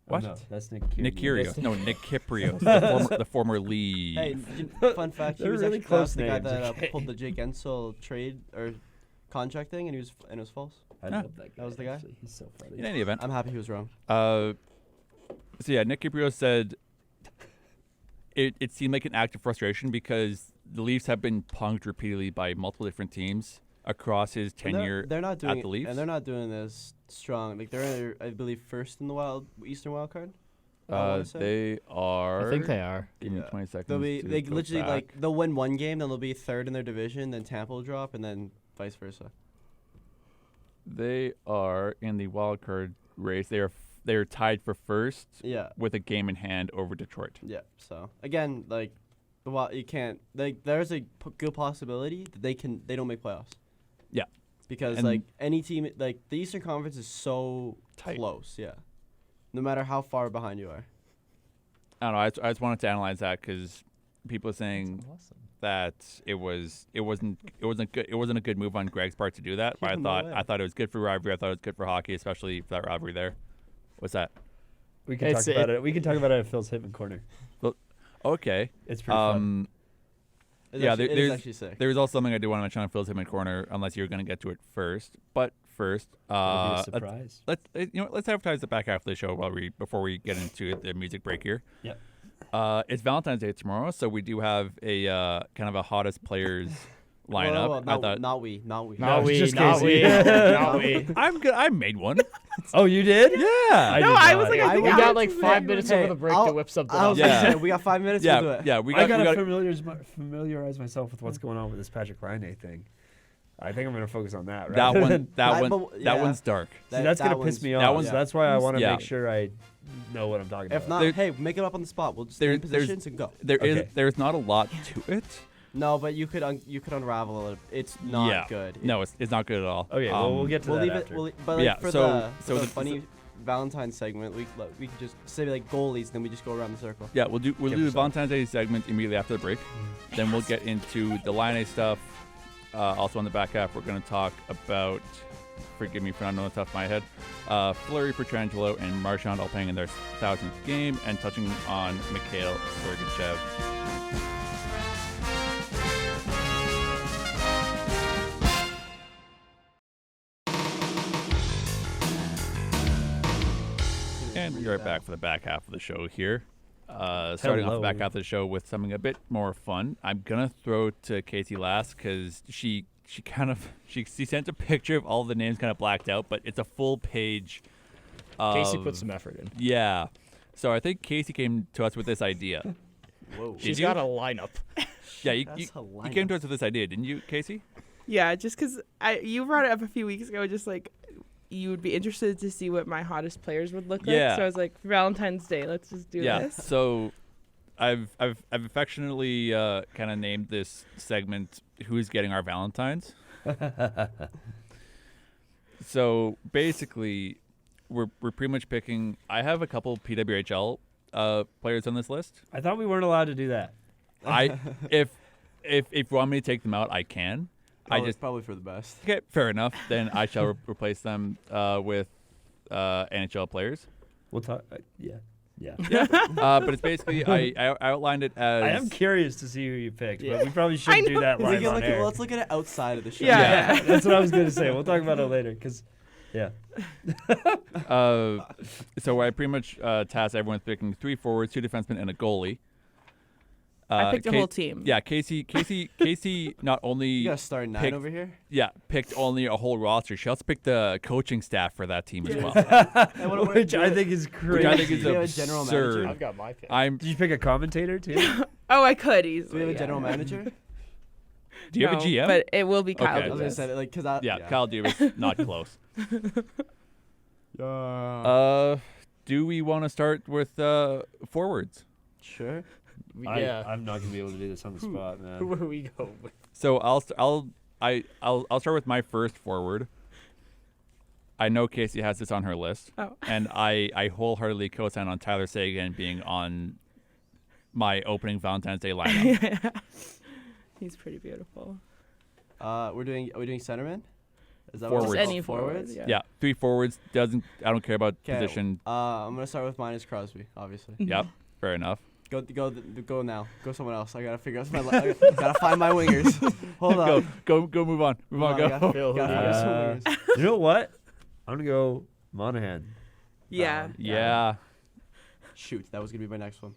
What? Oh, no, that's Nick Kyrgios. Nick Kyrgios. No, Nick Kyprios, the former Leaf. Hey, fun fact: he They're was really actually close the guy names, that okay. pulled the Jake Ensel trade or contract thing, and it was false. I Yeah. love that guy. That was the guy? Actually. He's so funny. In any event, I'm happy he was wrong. so yeah, Nick Kyprios said it seemed like an act of frustration because the Leafs have been punked repeatedly by multiple different teams across his And tenure they're not doing at the Leafs. and they're not doing this strong. Like they're, I believe, first in the Eastern wild card. I wanna say. They are. I think they are. Give me Yeah. 20 seconds. They'll be to they go literally back. like they'll win one game, then they'll be third in their division, then Tampa will drop, and then vice versa. They are in the wild card race. They are tied for first Yeah, with a game in hand over Detroit. yeah. So again, like you can't. Like there's a good possibility that they don't make playoffs. Yeah. Because And- like any team, like the Eastern Conference is so Tight. close. Yeah. No matter how far behind you are. I don't know. I just wanted to analyze that because people are saying that it wasn't good. It wasn't a good move on Greg's part to do that. But No way. I thought it was good for rivalry. I thought it was good for hockey, especially for that rivalry there. What's that? We can It's- talk about it. We can talk about it at Phil's Hitman Corner. Okay. It's pretty fun. Yeah, It is there's- actually sick. There was also something I do want to mention on Phil's Hitman Corner, unless you're going to get to it first. But first, It'll be a surprise. let's advertise the back half of the show before we get into the music break here. Yep. It's Valentine's Day tomorrow, so we do have a kind of a hottest players lineup. Whoa, I thought not we. No, Not we, just not Casey. we, not we. I'm good. I made one. Oh, you did? Yeah. No, did I was not. like, I think We I got was like just 5 like- minutes Hey, over the break I'll- to whip something I up. was gonna Yeah. say, we got 5 minutes. yeah, We'll do it. yeah. We I got. gotta familiarize myself with what's going on with this Patrick Laine thing. I think I'm gonna focus on that. that rather one. than- That I- one. but- That yeah. one's dark. See, that's gonna piss one's- me that off. one's- So that's why I want to Yeah. make sure I know what I'm talking If about. not, There- hey, make it up on the spot. We'll just There- name there's- positions and go. Okay. There's not a lot to it. No, but you could unravel it. It's not Yeah. good. No, it's not good at all. Okay, well, we'll get to We'll that leave after. it. But like Yeah, for so the the- funny Valentine's segment, we can just say like goalies, then we just go around the circle. Yeah, we'll do Give the us some. Valentine's Day segment immediately after the break. Then we'll get into the Line A stuff. Also on the back half, we're going to talk about, forgive me for not knowing the top of my head, Fleury, Pietrangelo, and Marchand all playing in their 1,000th game, and touching on Mikhail Sergachev. And we are back for the back half of the show here. Starting off the back Hello. half of the show with something a bit more fun. I'm gonna throw to Casey last because she sent a picture of all the names kind of blacked out, but it's a full page. Casey of- put some effort in. Yeah. So I think Casey came to us with this idea. Whoa. She's you? got a lineup. Yeah, you That's a you came lineup. to us with this idea, didn't you, Casey? Yeah, just because you brought it up a few weeks ago, just like you would be interested to see what my hottest players would look like. Yeah. So I was like, Valentine's Day, let's just do Yeah. this. So I've affectionately kind of named this segment "Who's Getting Our Valentines." So basically, we're pretty much picking. I have a couple PWHL players on this list. I thought we weren't allowed to do that. If you want me to take them out, I can. Probably for the best. Okay, fair enough. Then I shall replace them with NHL players. We'll talk. Yeah. But it's basically I outlined it as I am curious to see who you picked, Yeah. but we probably shouldn't do that We live can on look at, air. let's look at it outside of the show. Yeah. That's what I was gonna say. We'll talk about it later, cause yeah. So I pretty much tasked everyone with picking 3 forwards, 2 defensemen, and a goalie. I picked a Ca- whole team. Yeah, Casey not only You got a starting 9 Pick- over here. picked only a whole roster. She also picked the coaching staff for that team as well. And what- Which I think is crazy. Which I think is Do we have a general absurd. manager? I've got my pick. I'm. Did you pick a commentator too? Oh, I could Do easily. we have a yeah. general manager? Do you have a No, GM? But it will be Kyle. Okay. I was gonna say like because yeah, Kyle Davis, not close. Yeah. Do we want to start with forwards? Sure. Yeah. I'm not gonna be able to do this on the spot, man. Who do we go with? So I'll start with my first forward. I know Casey has this on her list, Oh. and I wholeheartely co-sign on Tyler Sagan being on my opening Valentine's Day lineup. He's pretty beautiful. Are we doing centerman? Is that Forwards. what Just it's any called? forward. Forwards? Yeah. Yeah, 3 forwards. I don't care about 'Kay, position. I'm gonna start with mine is Crosby, obviously. Yep, fair enough. Go now. Go someone else. I gotta figure out I gotta find my wingers. Hold on. Go. Move on. Move on. I Go. gotta Phil, figure who some wingers. You know what? I'm gonna go Monahan. Yeah. Yeah, Shoot, that was gonna be my next one.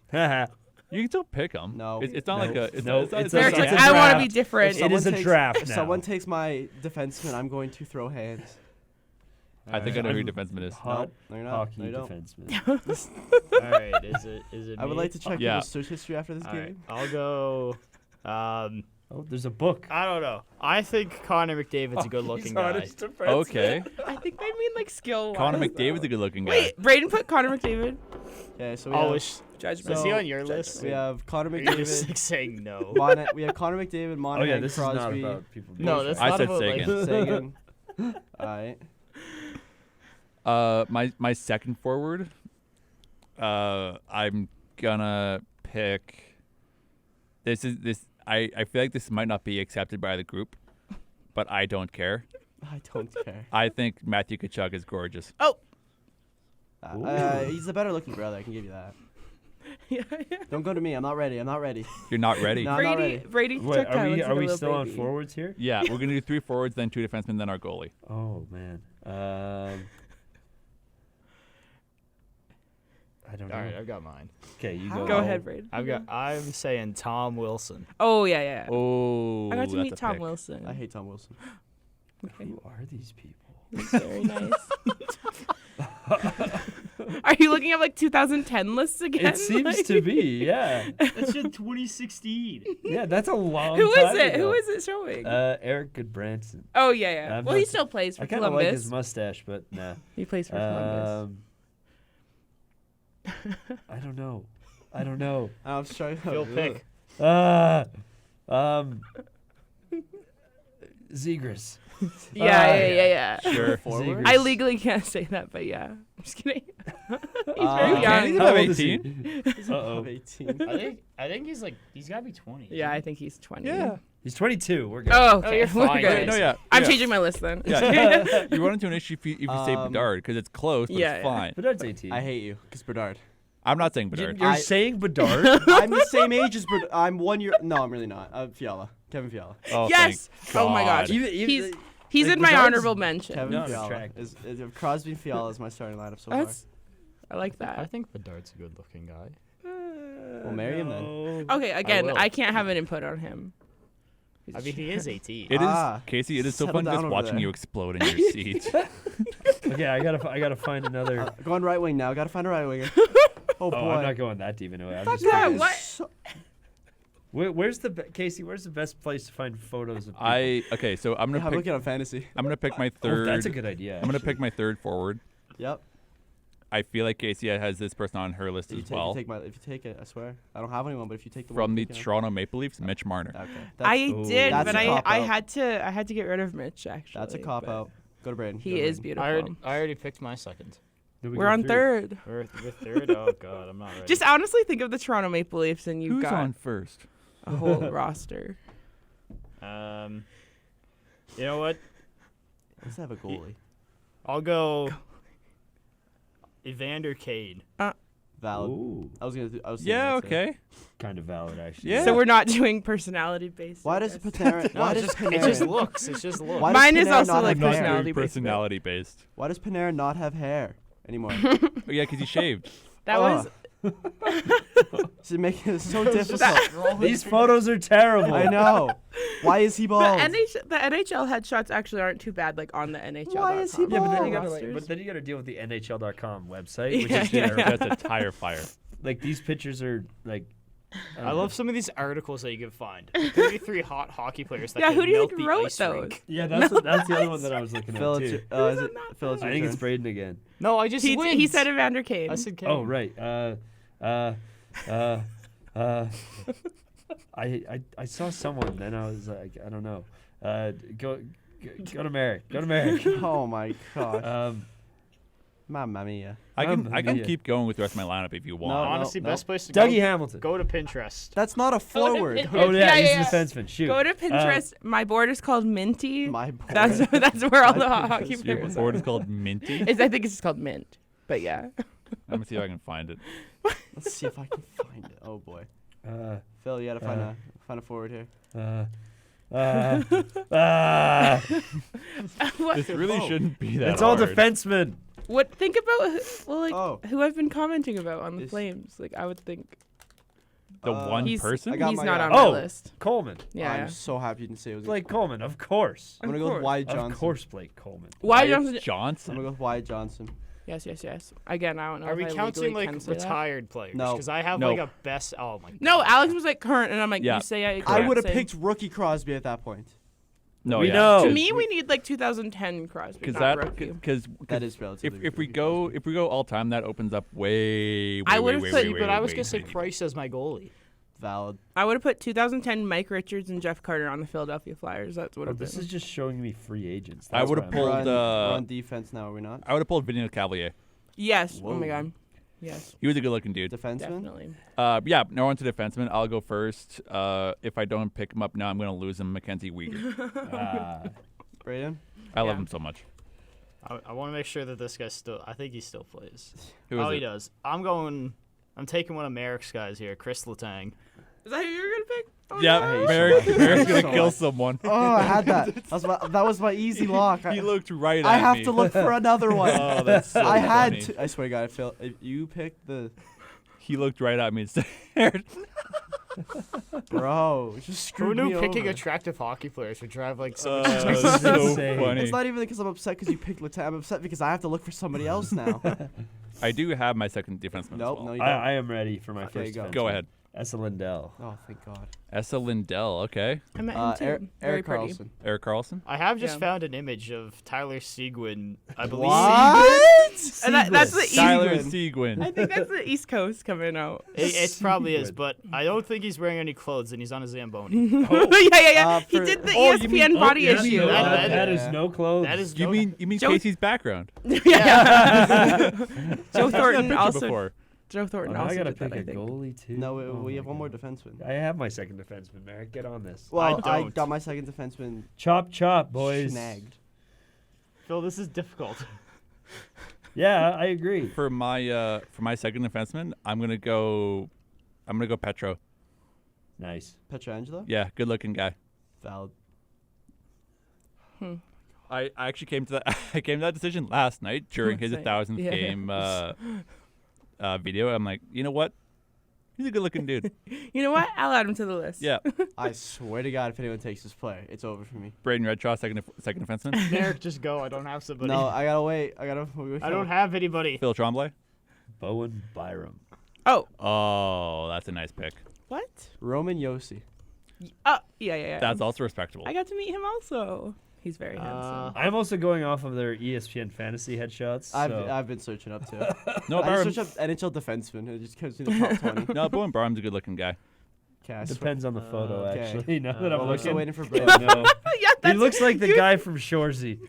you can still pick them. No. It's not like No. a. It's No, not, it's not, it's it's a- not Eric's a like, it's I want to draft. be different. It is a draft If now. someone takes my defenseman, I'm going to throw hands. I think I know who your defenseman is. Hot No, you're not. hockey No, you don't. defenseman. All right, is it? I would me? like to check Yeah. your search history after this All right, game. I'll go. Oh, there's a book. I don't know. I think Connor McDavid's a good-looking guy. Okay, I think they mean like skill. Connor McDavid's a good-looking guy. Wait, Braden put Connor McDavid. Yeah, so we Always. Judgment. Is he So, on your list? we have Connor Are you just McDavid. like saying no? We have Connor McDavid, Monahan, Oh yeah, this Crosby, is not about people. No, that's I not said about Sagan. Sagan. Alright. My second forward. I'm gonna pick. This. I feel like this might not be accepted by the group, but I don't care. I don't care. I think Matthew Tkachuk is gorgeous. He's the better looking brother, I can give you that. yeah. Don't go to me, I'm not ready. You're not ready. No. I'm not Brady. ready. Brady. Wait, took are Tyler we to are the we little still on baby. forwards here? Yeah, we're gonna do 3 forwards, then 2 defensemen, then our goalie. Oh man. I don't know. All right, I've got mine. Okay, you How? go. Go ahead, Braden. I'm saying Tom Wilson. Oh yeah. Oh, I got to that's meet a Tom pick. Wilson. I hate Tom Wilson. Okay. Who are these people? He's very nice. Are you looking at like 2010 lists again? It seems to be, yeah. That's in 2016. Yeah, that's a long Who time is it? ago. Who is it showing? Eric Goodbranson. Oh yeah. I'm Well, he not- still plays for I kind of like Columbus. his mustache, but nah. He plays for Columbus. I don't know. I don't know. I was trying. Phil pick. Zegras. Yeah. Sure. Forward? I legally can't say that, but yeah. I'm just kidding. He's very Can young. He's How about old is he? 18. Uh-oh. Of 18. I think he's got to be 20. Yeah, I think he's 20. Yeah. He's 22. We're good. Oh, okay. you're We're fine, good. guys. No, yeah. I'm yeah. changing my list then. Yeah. You run into an issue if you say Bedard because it's close, but Yeah, it's yeah. fine. Bedard's 18. I hate you, because Bedard. I'm not saying Bedard. You're I- saying Bedard? I'm the same age as Bedard. I'm 1 year. No, I'm really not. Fiala. Kevin Fiala. Oh, Yes. thank Oh my God. gosh. He's like, in my Bedard's- honorable mention. Kevin No, Fiala. track. Is Crosby and Fiala is my starting lineup so That's. I like I that. think Bedard's a good-looking guy. We'll marry him then. Okay, again, will. I can't have an input on him. I mean, he is 18. It is Ah, Casey. It is so settle fun down just over watching there. you explode in your seat. Okay, I gotta find another. Go on right wing now. Gotta find a right winger. Oh boy. Oh, I'm not going that deep into it. I'm just Yeah, curious. what? So- Where's the Casey? Where's the best place to find photos of? People? Okay. So I'm Yeah, gonna I'm pick. looking on fantasy. I'm gonna pick my Oh, third. that's a good idea. I'm gonna pick my third forward. Yep. I feel like Casey has this person on her list If you, as take, well. if you take it, I swear. I don't have anyone, but if you take the From one the I'm thinking Toronto Maple Leafs, Mitch Marner. of- Okay. I Ooh. did, That's but a I cop-out. had to get rid of Mitch actually. That's a cop but out. Go to Braden. He Go to is Braden. beautiful. I already picked my second. Did we We're go on through? third. We're third. Oh God, I'm not ready. Just honestly think of the Toronto Maple Leafs and you've Who's got on first? a whole roster. You know what? Let's have a goalie. I'll go. Evander Kane. Valid. Ooh, I was thinking Yeah. that too. Okay. kind of valid actually. Yeah. So we're not doing personality based. Why does Panarin? No, Why it's does just, it's just Panarin? looks. It's just looks. Why does Mine is Panarin also not like have Not hair? personality very based. personality based. Why does Panarin not have hair anymore? Oh, yeah, because he shaved. That Ugh. was This is making it so difficult. These photos are terrible. I know. Why is he the bald? NHL headshots actually aren't too bad like on the NHL. Why is he Yeah, but then you bald? gotta Rosters. but then you gotta deal with the NHL.com website, which Yeah, is yeah, terrible. That's a tire fire. Like these pictures are like. I love some of these articles that you can find. 33 hot hockey players that Yeah, can who do you melt think the wrote ice those? rink. Yeah, that's the other one that I was looking at Phil, too. is it Phil? It's I your think it's turn. Braden again. No, I just He wins. said Evander Kane. I said Kane. Oh right. I saw someone, then I was like, I don't know. Go to Merrick. Go to Merrick. Oh my gosh. Mamma mia. I can Yeah. keep going with the rest of my lineup if you want. No. Honestly, no. best place to Dougie Hamilton. go to Pinterest. That's not a forward. Pin- Oh yeah, Yeah, he's yeah, a defenseman. Shoot. Go to Pinterest. My board is called Minty. My boy. That's where all the My hockey Pinterest Your players board are. is called Minty. I think it's just called Mint. But yeah. Let me see if I can find it. Let's see if I can find it. Oh boy. Uh, Phil, you gotta find a forward here. What? This really shouldn't be that it's all hard. defensemen. What? Think about Oh. who I've been commenting about on the Is- Flames. Like I would think The one he's person? I got he's my not guy. on my Oh. list. Coleman. Yeah. I'm so happy you didn't say it was. Blake Coleman, of course. I'm gonna go Of with course. Wyatt Johnson. Of course, Blake Coleman. Why Wyatt Johnson? I'm Johnson. gonna go with Wyatt Johnson. Yes. Again, I don't know. Are we if I counting legally like can say that. retired players? No. Because I have No. like a best. Oh my. No, God. Alex was like current, and I'm like, Yeah. you say I. I can't would have say- picked rookie Crosby at that point. No, We yeah. know. To me, we need like 2010 Crosby. Because not that rookie. because That is relatively. if we rookie go all time, that opens up way. I way, would've way, put- way, way, But I way, was way gonna say many. Price as my goalie. Crosby. Valid. I would have put 2010 Mike Richards and Jeff Carter on the Philadelphia Flyers. That's what Oh, it this been. is just showing me free agents. I That's would've what I'm- pulled, We're on defense now, are we not? I would have pulled Vinny Cavalier. Yes. Oh my Whoa. God. Yes. He was a good-looking dude. Defenseman. Definitely. Yeah, now on to defenseman. I'll go first. If I don't pick him up now, I'm gonna lose him. Mackenzie Weegar. Ah. Braden. I love Yeah. him so much. I want to make sure that this guy still. I think he still plays. Who Oh, is he it? does. I'm taking one of Merrick's guys here, Chris Letang. Is that who you were gonna pick? Yeah, I hate Merrick's Schumacher gonna so kill much. someone. Oh, I had that. That was my easy lock. He looked right I at have me. to look for another one. Oh, that's so I had funny. to. I swear to God, Phil, if you picked the He looked right at me and stared. bro, just Who screwed knew me picking over. attractive hockey players would drive like so That's much so insane. funny. It's not even because I'm upset because you picked Latam. I'm upset because I have to look for somebody else now. I do have my second defenseman Nope, as well. no, you don't. I am ready for my Okay, first. go. defenseman. Go ahead. Essa Lindell. Oh, thank God. Essa Lindell, okay. I met him too. Very Eric pretty. Carlson. Eric Carlson. I have just Yeah. found an image of Tyler Seguin, I believe. What? And that's the East. Tyler Seguin. Seguin. I think that's the East Coast coming out. It probably is, Seguin. but I don't think he's wearing any clothes, and he's on a Zamboni. yeah. He for- did the Oh, you ESPN mean- body yeah, issue. no, That- that is yeah. no clothes. That is You no- mean Joe- Casey's background? yeah. Joe I've seen that Thornton picture also. before. Joe Thornton I also gotta did that, pick I a think. goalie too. No, Oh we have my one more God. defenseman. I have my second defenseman, Merrick. Get on this. Well, I don't. got my second defenseman Chop, chop, boys. snagged. Phil, this is difficult. Yeah, I agree. For my second defenseman, I'm gonna go Pietro. Nice. Pietrangelo? Yeah, good looking guy. Valid. I actually came to that I came to that decision last night during his Same. 1,000th Yeah. game video. I'm like, you know what? He's a good looking dude. You know what? I'll add him to the list. Yeah. I swear to God, if anyone takes this play, it's over for me. Braden Redshaw, second defenseman. Merrick, just go. I don't have somebody. No, I gotta wait. I don't have anybody. Phil Tremblay. Bowen Byram. Oh, Oh, that's a nice pick. what? Roman Yossi. Yeah. That's also respectable. I got to meet him also. He's very handsome. I'm also going off of their ESPN fantasy headshots. So. I've been searching up too. No, I Byram. just searched up NHL defenseman. It just comes in the top 20. No, Bowen Byram's a good looking guy. Okay, I swear. Depends on the photo, okay. actually. Now that I'm Well, we're still looking. waiting for Oh, Brady. no. Yeah, He that's looks like the guy from Shorzy.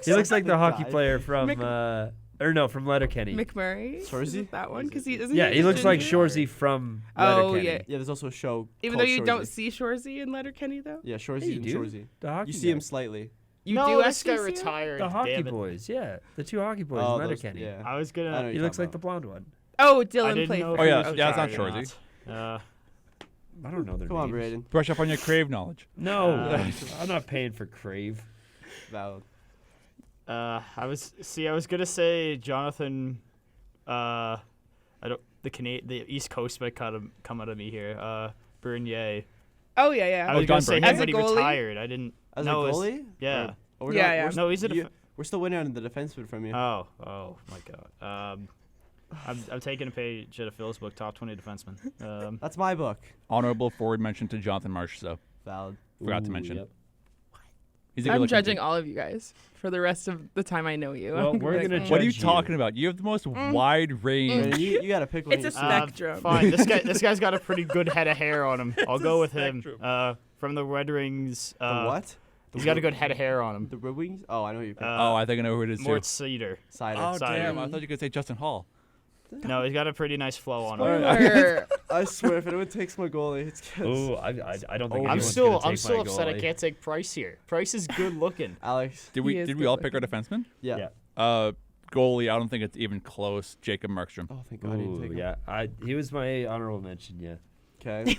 He looks like the hockey guy. player from, from Letterkenny. McMurray. Shorzy? Is it that one? Because he isn't. Yeah, he looks like ginger? Shorzy from Oh, Letterkenny. yeah. Yeah, there's also a show. Even though called you Shorzy. don't see Shorzy in Letterkenny, though. Yeah, Shorzy Yeah, you and do. Shorzy. The hockey You see him guys. slightly. You no, do this guy actually see him? retired. The hockey damn it. boys, yeah. The two hockey boys Oh, in those- Letterkenny. yeah. I was I know gonna. what He you're looks talking like the about. blonde one. Oh, I Dylan didn't played know for Oh, yeah, him. yeah, it's not retired or Shorzy. not. I don't know their Come on, names. Braden. Brush up on your Crave knowledge. No, Uh, I'm not paying for Crave. Valid. I was gonna say Jonathan. I don't. The East Coast might come out of me here. Bernier. Oh, yeah. I Oh, was John gonna say him, Bernier? As a but he goalie? retired. I didn't. As no, a it's- goalie? Yeah. Or we're Yeah, not- yeah. We're, No, he's a. we're still waiting on the defenseman from you. Oh my God. I'm taking a page out of Phil's book, top 20 defensemen. That's my book. Honorable forward mention to Jonathan Marsh, though. Valid. Forgot to Ooh, mention. yep. He's a I'm good-looking judging dude. all of you guys for the rest of the time I know you. Well, I'm we're like, gonna mm. What are you judge you. talking about? You have the most wide range. Braden, you gotta pick one. It's a of spec- Spectrum. Fine. This guy's got a pretty good head of hair on him. I'll go with him. spectrum. From the Red Wings. the what? He's got a good head of hair on him. The Red Wings? Oh, I know who you picked. Oh, I think I know who it is, too. Mort Cedar. Cider. Oh, Cider. damn. I thought you could say Justin Hall. No, he's got a pretty nice flow on him. Spoiler. I swear, if anyone takes my goalie, it's kids. Oh, I don't think I'm I'm anyone's still gonna take upset my I goalie. can't take Price here. Price is good looking. Alex. Did we He is did we all pick our good-looking. defenseman? Yeah. Yeah. Goalie, I don't think it's even close. Jacob Markstrom. Oh, thank God I didn't Ooh, take him. yeah. He was my honorable mention. Yeah. Okay.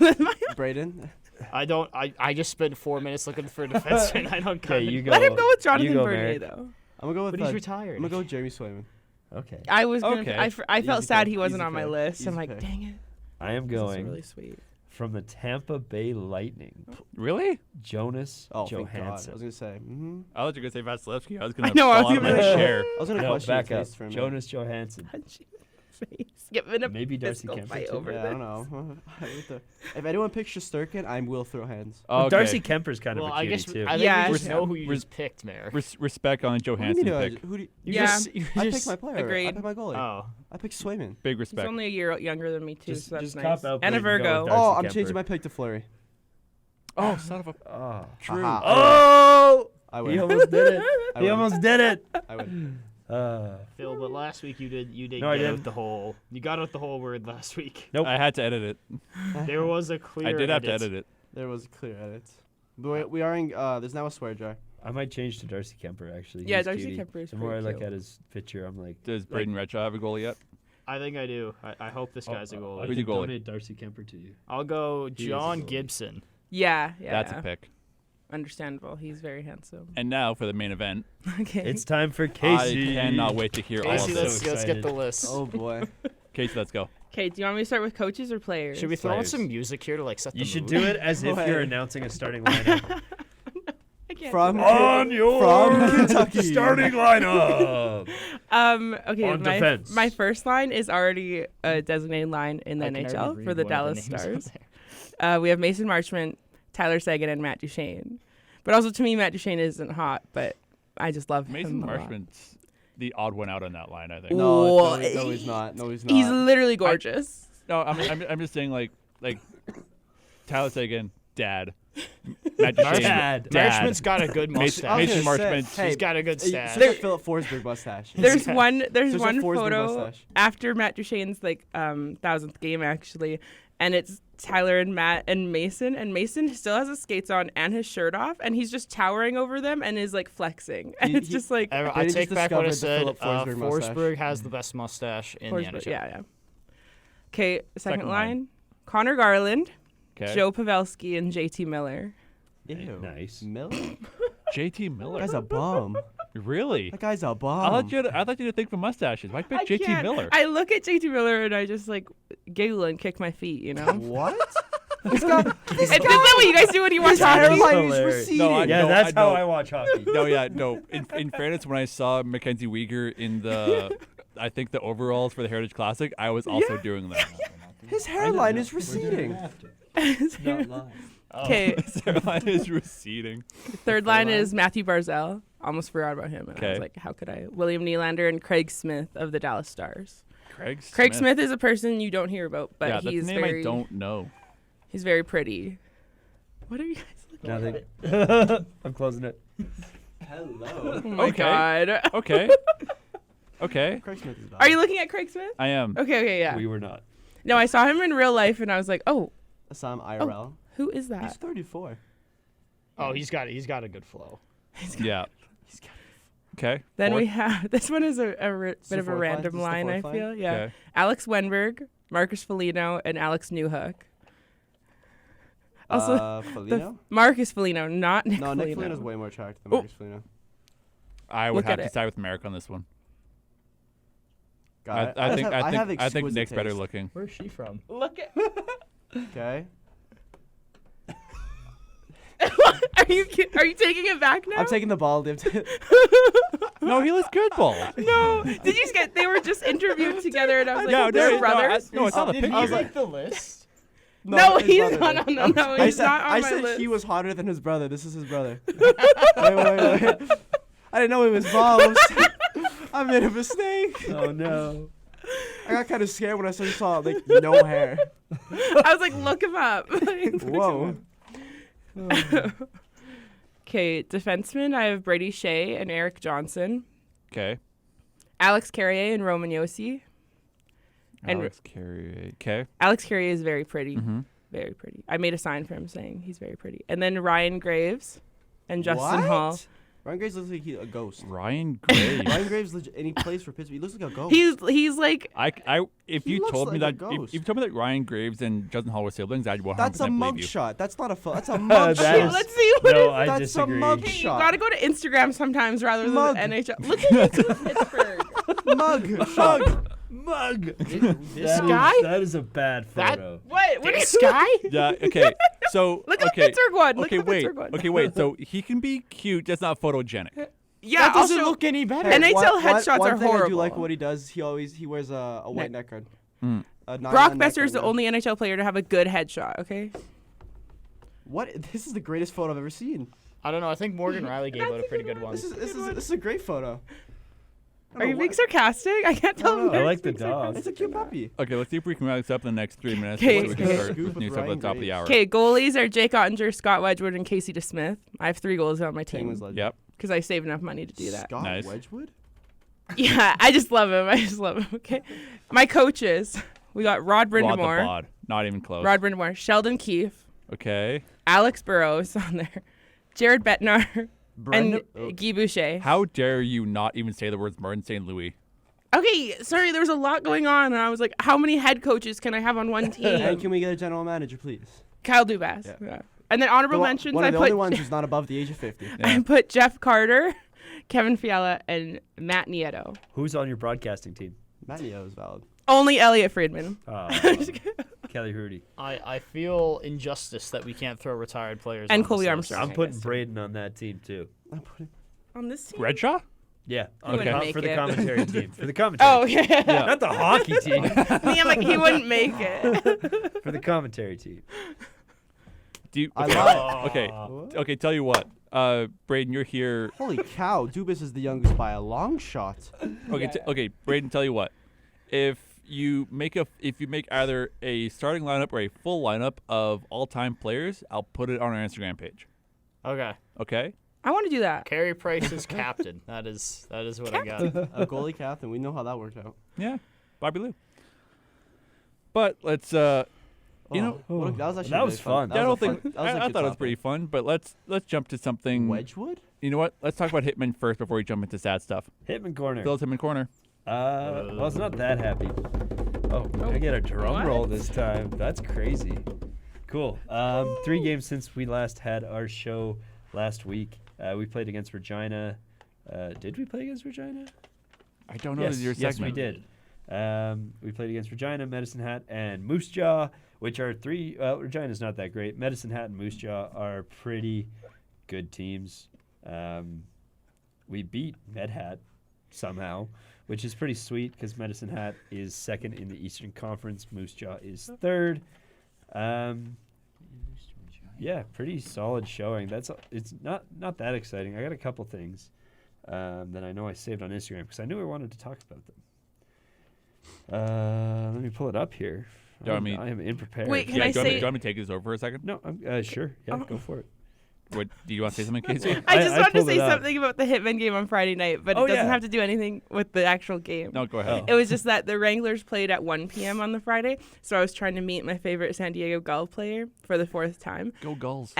Braden. I just spent 4 minutes looking for a defenseman. I don't Okay, got you go. Let him go with you Jonathan go, Bernier, Merrick. though. I'm gonna go with. But he's retired. I'm gonna go with Jeremy Swayman. Okay. I was gonna. Okay. I felt Easy sad pick, he wasn't easy on my pick, list. I'm easy like, pick. dang it. I am This is going really sweet. from the Tampa Bay Lightning. Really? Jonas Oh, thank God. I Johansson. was gonna say. Mm-hmm. I thought you were going to say Vasilevsky. I was going to know, I was fall out of gonna my be like, chair. I was gonna No, question back your up. taste for a minute. Jonas Johansson. Punch you in the face. Giving him Maybe Darcy physical Kemper fight too. over Yeah, I this. don't know. If anyone picks Shesterkin, I will throw hands. Well, Okay. Darcy Kemper's kind Well, of a I cutie guess too. I think Yeah, we just yeah. know who you Res- just picked, Mayor. Respect on What do you Johansson mean, pick. who do you, Yeah. I picked my player. I Agreed. picked my goalie. Oh. I picked Swayman. Big He's respect. only a year younger than me too, Just- so that's just nice. cop out, And a but you can go Virgo. with Oh, Darcy I'm Kemper. changing my pick to Fleury. Oh, son of a... Oh. True. Haha. Oh! I He win. almost did it. I He win. almost did it. I win. Phil, but last week you did No, I get didn't. out the whole. You got out the whole word last week. Nope. I had to edit it. There was a clear. I did have to edit it. There was a clear edit. But we are in. There's now a swear jar. I might change to Darcy Kemper actually. Yeah, He's Darcy cutie. Kemper is The more I pretty look cute. at his picture, I'm like, Does Braden Redshaw have a goalie yet? I think I do. I hope this guy's a I goalie. Who's can your goalie? donate Darcy Kemper to you. I'll go He is a John goalie. Gibson. Yeah. That's yeah. a pick. Understandable. He's very handsome. And now for the main event. Okay. It's time for Casey. I cannot wait to hear all of Casey, so this. let's get excited. the list. Oh boy. Casey, let's go. Okay, do you want me to start with coaches or players? Should we throw in Players. some music here to like set the You should mood? do it as if Go you're ahead. announcing a starting lineup. I can't From do that. On your From Kentucky. starting lineup. Okay, On my, defense. my first line is already a designated line in the I can already NHL read for the one of Dallas names on Stars. there. We have Mason Marchment, Tyler Seguin, and Matt Duchene. But also to me, Matt Duchene isn't hot, but I just love Mason him a lot. Marchment's the odd one out on that line, I think. No, Whoa. no, he's not. No, he's not. He's literally gorgeous. No, I'm just saying like Tyler Seguin, dad. Matt Duchene, Dad. Marchment's got a good Mason, mustache. Mason gonna say, Marchment. hey, He's got a good Such stash. a Philip Forsberg mustache. There's one There's a one Forsberg photo mustache. after Matt Duchene's like 1000th game actually, and it's Tyler and Matt and Mason still has his skates on and his shirt off, and he's just towering over them and is like flexing, and it's just like I Brady take just back what I discovered the said. Philip Forsberg mustache. Forsberg has the best mustache in the Forsberg. NHL. Yeah. Okay, second Second line, line. Connor Garland, Okay. Joe Pavelski, and JT Miller. Ew. Nice. Miller? JT That Miller. guy's a bum. Really? That guy's a I bum. thought you'd think for mustaches. Why pick I JT can't- Miller? I look at JT Miller and I just like giggle and kick my feet, you know? What? Is that what you guys do when you watch His hockey? hairline is Hilarious. receding. No, I- Yeah, no, that's how no. I watch hockey. No, yeah, no. In fairness, when I saw Mackenzie Weegar in the, I think the overalls for the Heritage Classic, I was also doing that. His hairline is receding. Not live. Okay, Their line is receding. third line is Matthew Barzal. Almost forgot about him. And I was Okay. like, how could I? William Nylander and Craig Smith of the Dallas Stars. Craig Smith is a person you don't hear about, but yeah, that's he's a name very I don't know. he's very pretty. What are you guys looking at? Nothing. I'm closing it. Hello. Oh my Okay. god. Okay. Okay. Craig Smith is bad. Are you looking at Craig Smith? I am. Okay, yeah. We were not. No, I saw him in real life and I was like, oh, Sam IRL. who is He's that? 34. Oh, he's got a good flow. Yeah. Okay. Then we Fourth. have this one is a the bit of a fourth line? random This is the line, I fourth feel. line? Yeah. Okay. Alex Wenberg, Marcus Foligno, and Alex Newhook. Also, Foligno? Marcus Foligno, not Nick No, Foligno. Nick Foligno's way more attractive than Oh. Marcus Foligno. I would Look have at to it. side with Merrick on this one. God, I think have I think exquisite Nick's better taste. looking. Where's she from? Look at. Okay. Are you taking it back now? I'm taking the ball. No, he looks good, bald. No. Did you get? They were just interviewed together, and I was like, Yeah, they're no, brothers. no, it's not a Did picture. he was make like- the list? No, his he's brother not. did. No, he's not on I my said list. he was hotter than his brother. This is his brother. wait. I didn't know he was bald. I made a mistake. Oh no. I got kind of scared when I saw like no hair. I was like, look him up. Whoa. Okay, defensemen. I have Brady Shea and Eric Johnson, Okay. Alex Carrier and Roman Yossi. And Alex Carrier. Okay. Alex Carrier is very pretty. Mm-hmm. Very pretty. I made a sign for him saying he's very pretty. And then Ryan Graves and Justin What? Hall. Ryan Graves looks like a ghost. Ryan Gray. Ryan Graves, and he plays for Pittsburgh. He looks like a ghost. He's like If He you looks told me like a that, if ghost. you told me that Ryan Graves and Justin Hall were siblings, I'd 100% That's a believe mug you. shot. That's not a that's a mug That shot. is- let's see what No, it I That's a disagree. mug is. You shot. gotta go to Instagram sometimes rather than Mug. the NHL. Look at this Pittsburgh. mug shot. Mug. This guy? That is a bad That- photo. What? What This is guy? Yeah. Okay. So Look at okay. the Pittsburgh one. Look Okay. at the Wait. Pittsburgh one. Okay. Wait. So he can be cute, just not photogenic. Yeah. That doesn't also, look any better. And I- NHL One headshots thing are I do horrible. like what he does. He wears a white neck guard. Mm. A Brock nylon neck Besser is guard the only NHL player to have a good headshot. Okay. What? This is the greatest photo I've ever seen. I don't know. I think Morgan Riley gave out a pretty good one. This is a great photo. I don't Are you know being what- sarcastic? I can't tell. No, if no. I they're like the being dog. sarcastic It's a or cute not. puppy. Okay. Let's see if we can wrap this up in the next 3 minutes. Okay, before we can okay. start Scoop with new stuff at Ryan the top of the Graves. hour. Okay, goalies are Jake Ottinger, Scott Wedgwood, and Casey DeSmith. I have 3 goals on my Penguins team legend. Yep. because I saved enough money to do that. Scott Nice. Wedgwood. Yeah, I just love him. Okay, my coaches. We got Rod Rod the Brindamore, bod. Not even close. Sheldon Keefe, Okay. Alex Burrows on there, Jared Bednar, and Brenda- Guy Boucher. How dare you not even say the words Martin St. Louis? Okay, sorry, there was a lot going on, and I was like, how many head coaches can I have on one And team? can we get a general manager, please? Kyle Dubas. Yeah. Yeah. And then honorable mentions, One I of the put only ones who's not above the age of 50. I put Jeff Carter, Kevin Fiala, and Matt Nieto. Who's on your broadcasting team? Matt Neo is valid. Only Elliot Friedman. Kelly Hrudey. I feel injustice that we can't throw retired players And on Colby this list. Armstrong. I'm putting Braden on that team too. On this team? Redshaw? Yeah, He wouldn't make for the it. commentary team. For the commentary. Oh, team. yeah. Not the hockey team. Me, I'm like, he wouldn't make it. For the commentary team. Do you? I Okay. lied. Okay. Okay. Tell you what, Braden, you're here. Holy cow, Dubas is the youngest by a long shot. Okay. Okay, Braden, tell you what. If you make either a starting lineup or a full lineup of all-time players, I'll put it on our Instagram page. Okay. Okay. I want to do that. Carey Price is captain. That is what I got. A goalie captain. We know how that worked out. Yeah. Bobby Lou. But let's you know, that was actually that really was fun. I don't That was a think fun- that was a I good thought it was topic. pretty fun. But let's jump to something. Wedgwood? You know what? Let's talk about Hitmen first before we jump into sad stuff. Hitman corner. Phil's Hitman corner. Well, it's not that happy. Oh, I get a drum What? roll this time. That's crazy. Cool. 3 games since we last had our show last week. We played against Regina. Did we play against Regina? I don't know Yes, your yes, segment. we did. We played against Regina, Medicine Hat, and Moose Jaw, which are 3. Regina's not that great. Medicine Hat and Moose Jaw are pretty good teams. We beat Med Hat somehow, which is pretty sweet because Medicine Hat is 2nd in the Eastern Conference. Moose Jaw is 3rd. Yeah, pretty solid showing. It's not that exciting. I got a couple things that I know I saved on Instagram because I knew I wanted to talk about them. Let me pull it up here. Do you want me- I am unprepared. Wait, Can Yeah. I Do you want me- say- do you want me to take this over for a second? No, I'm sure. Yeah, go for it. What, do you want to say something, Casey? I just wanted to pulled say it up. something about the Hitmen game on Friday night, but Oh, it doesn't yeah. have to do anything with the actual game. No, go ahead. It was just that the Wranglers played at 1 p.m. on the Friday, so I was trying to meet my favorite San Diego Gull player for the 4th time. Go Gulls.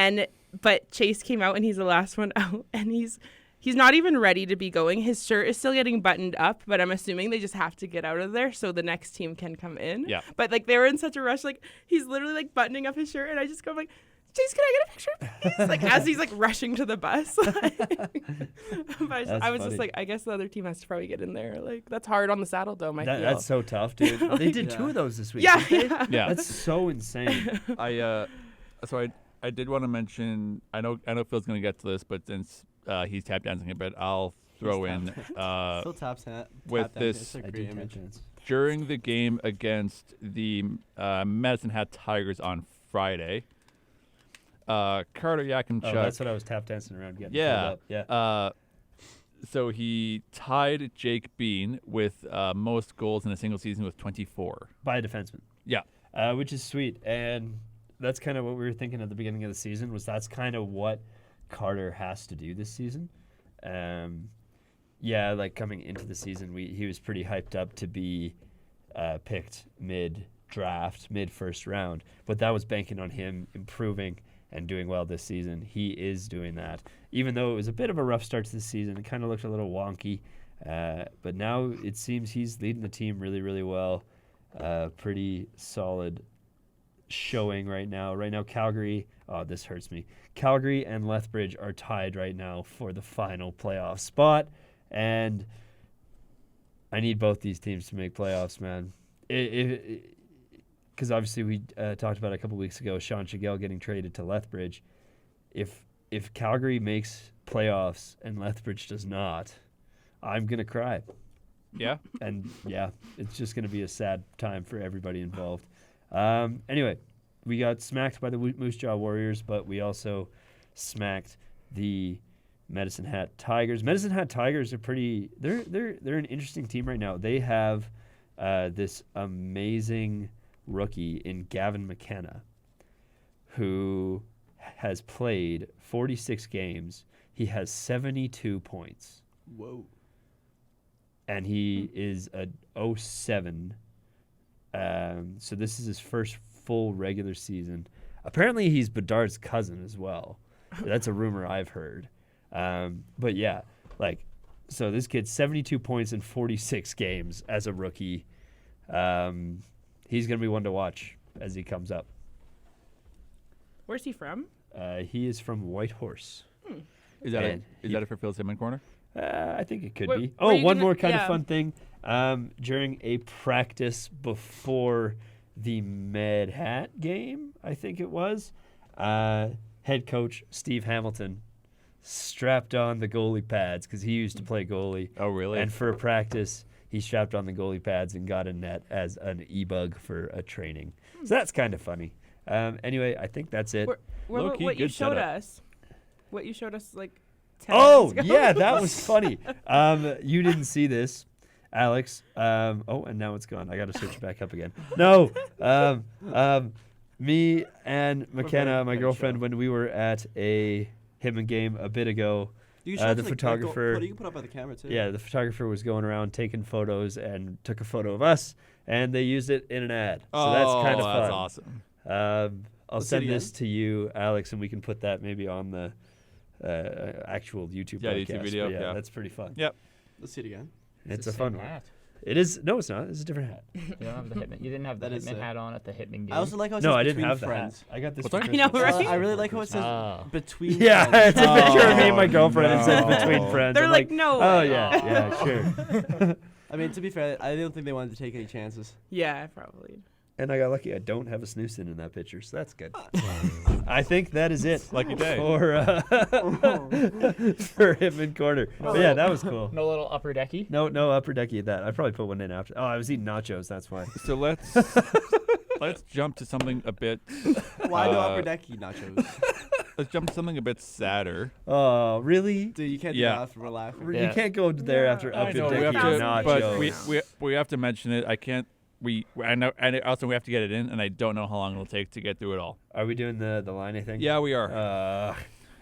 But Chase came out and he's the last one out, and he's not even ready to be going. His shirt is still getting buttoned up, but I'm assuming they just have to get out of there so the next team can come in. Yeah. But like they were in such a rush, like he's literally like buttoning up his shirt, and I just go like, Chase, can I get a picture, please? Like as he's like rushing to the bus. But I was funny. just like, I guess the other team has to probably get in there. Like that's hard on the Saddle Dome. I feel. That's so tough, dude. They did 2 Yeah. of those this week. Yeah, didn't they? yeah. Yeah. That's so insane. I did want to mention. I know Phil's gonna get to this, but since he's tap dancing a bit, I'll throw in Still taps hat. with tap dancing. this- It's a I great do image. tap dance. during the game against the Medicine Hat Tigers on Friday. Carter Yakimchuk. Oh, that's what I was tap dancing around getting. Yeah. Pulled up. Yeah. So he tied Jake Bean with most goals in a single season with 24. By a defenseman. Yeah. Which is sweet. And that's kind of what we were thinking at the beginning of the season was that's kind of what Carter has to do this season. Yeah, like coming into the season, he was pretty hyped up to be picked mid-draft, mid-first round. But that was banking on him improving and doing well this season. He is doing that. Even though it was a bit of a rough start to the season, it kind of looked a little wonky. But now it seems he's leading the team really, really well. Pretty solid showing right now. Right now, Calgary, oh, this hurts me. Calgary and Lethbridge are tied right now for the final playoff spot. And I need both these teams to make playoffs, man. Because obviously we talked about it a couple weeks ago, Sean Shigell getting traded to Lethbridge. If Calgary makes playoffs and Lethbridge does not, I'm going to cry. Yeah. And yeah, it's just going to be a sad time for everybody involved. Anyway, we got smacked by the Moose Jaw Warriors, but we also smacked the Medicine Hat Tigers. Medicine Hat Tigers are they're an interesting team right now. They have this amazing rookie in Gavin McKenna who has played 46 games. He has 72 points. Whoa. And he is a 07. So this is his first full regular season. Apparently he's Bedard's cousin as well. That's a rumor I've heard. But yeah, like So this kid, 72 points in 46 games as a rookie. He's going to be one to watch as he comes up. Where's he from? He is from Whitehorse. Is that And it? Is that it for Phil's Hitman Corner? I think it could Where- be. where Oh, you one gonna- more kind of yeah. fun thing. During a practice before the Mad Hat game, I think it was, head coach Steve Hamilton strapped on the goalie pads because he used to play goalie. Oh, really? And for a practice, he strapped on the goalie pads and got a net as an e-bug for a training. So that's kind of funny. Anyway, I think that's it. Low-key What you good showed setup. us. What you showed us like 10 Oh, minutes ago. yeah, that was funny. You didn't see this, Alex. Oh, and now it's gone. I got to switch it back up again. No. Me and McKenna, my girlfriend, when we were at a Hitman game a bit ago, You the photographer. you can put up by the camera too. Yeah, the photographer was going around taking photos and took a photo of us, and they used it in an ad. So that's kind of fun. That's awesome. I'll Let's see it send this again. to you, Alex, and we can put that maybe on the actual YouTube Yeah, podcast. YouTube video, But yeah. that's pretty fun. Yep. Let's see it again. It's the a fun same one. hat. It is. No, it's not. It's a different hat. You don't have the Hitman. You didn't have the That is Hitman it. hat on at the Hitman game. I also like how it No, says I didn't between have the friends. hat. I got this. What's for that? I know, Christmas. right? I really like how it says Oh. between Yeah, friends. it's a picture of me and my No. girlfriend. It says No. between friends. They're I'm like, no Oh way. yeah, yeah, sure. I mean, to be fair, I don't think they wanted to take any chances. Yeah, probably. And I got lucky. I don't have a snooze in that picture, so that's good. I think that is it. Lucky day. For for Hitman Corner. But yeah, that was cool. No little upper decky. No upper decky at that. I probably put one in after. Oh, I was eating nachos. That's why. So let's jump to something a bit. Why no Uh, upper decky nachos? Let's jump to something a bit sadder. Oh, really? Dude, you can't do Yeah. that after we're laughing. You Yeah. can't go there after I upper know, we decky have to, nachos. but we have to mention it. I can't. I know, and also we have to get it in, and I don't know how long it'll take to get through it all. Are we doing the line thing? Yeah, we are. Uh,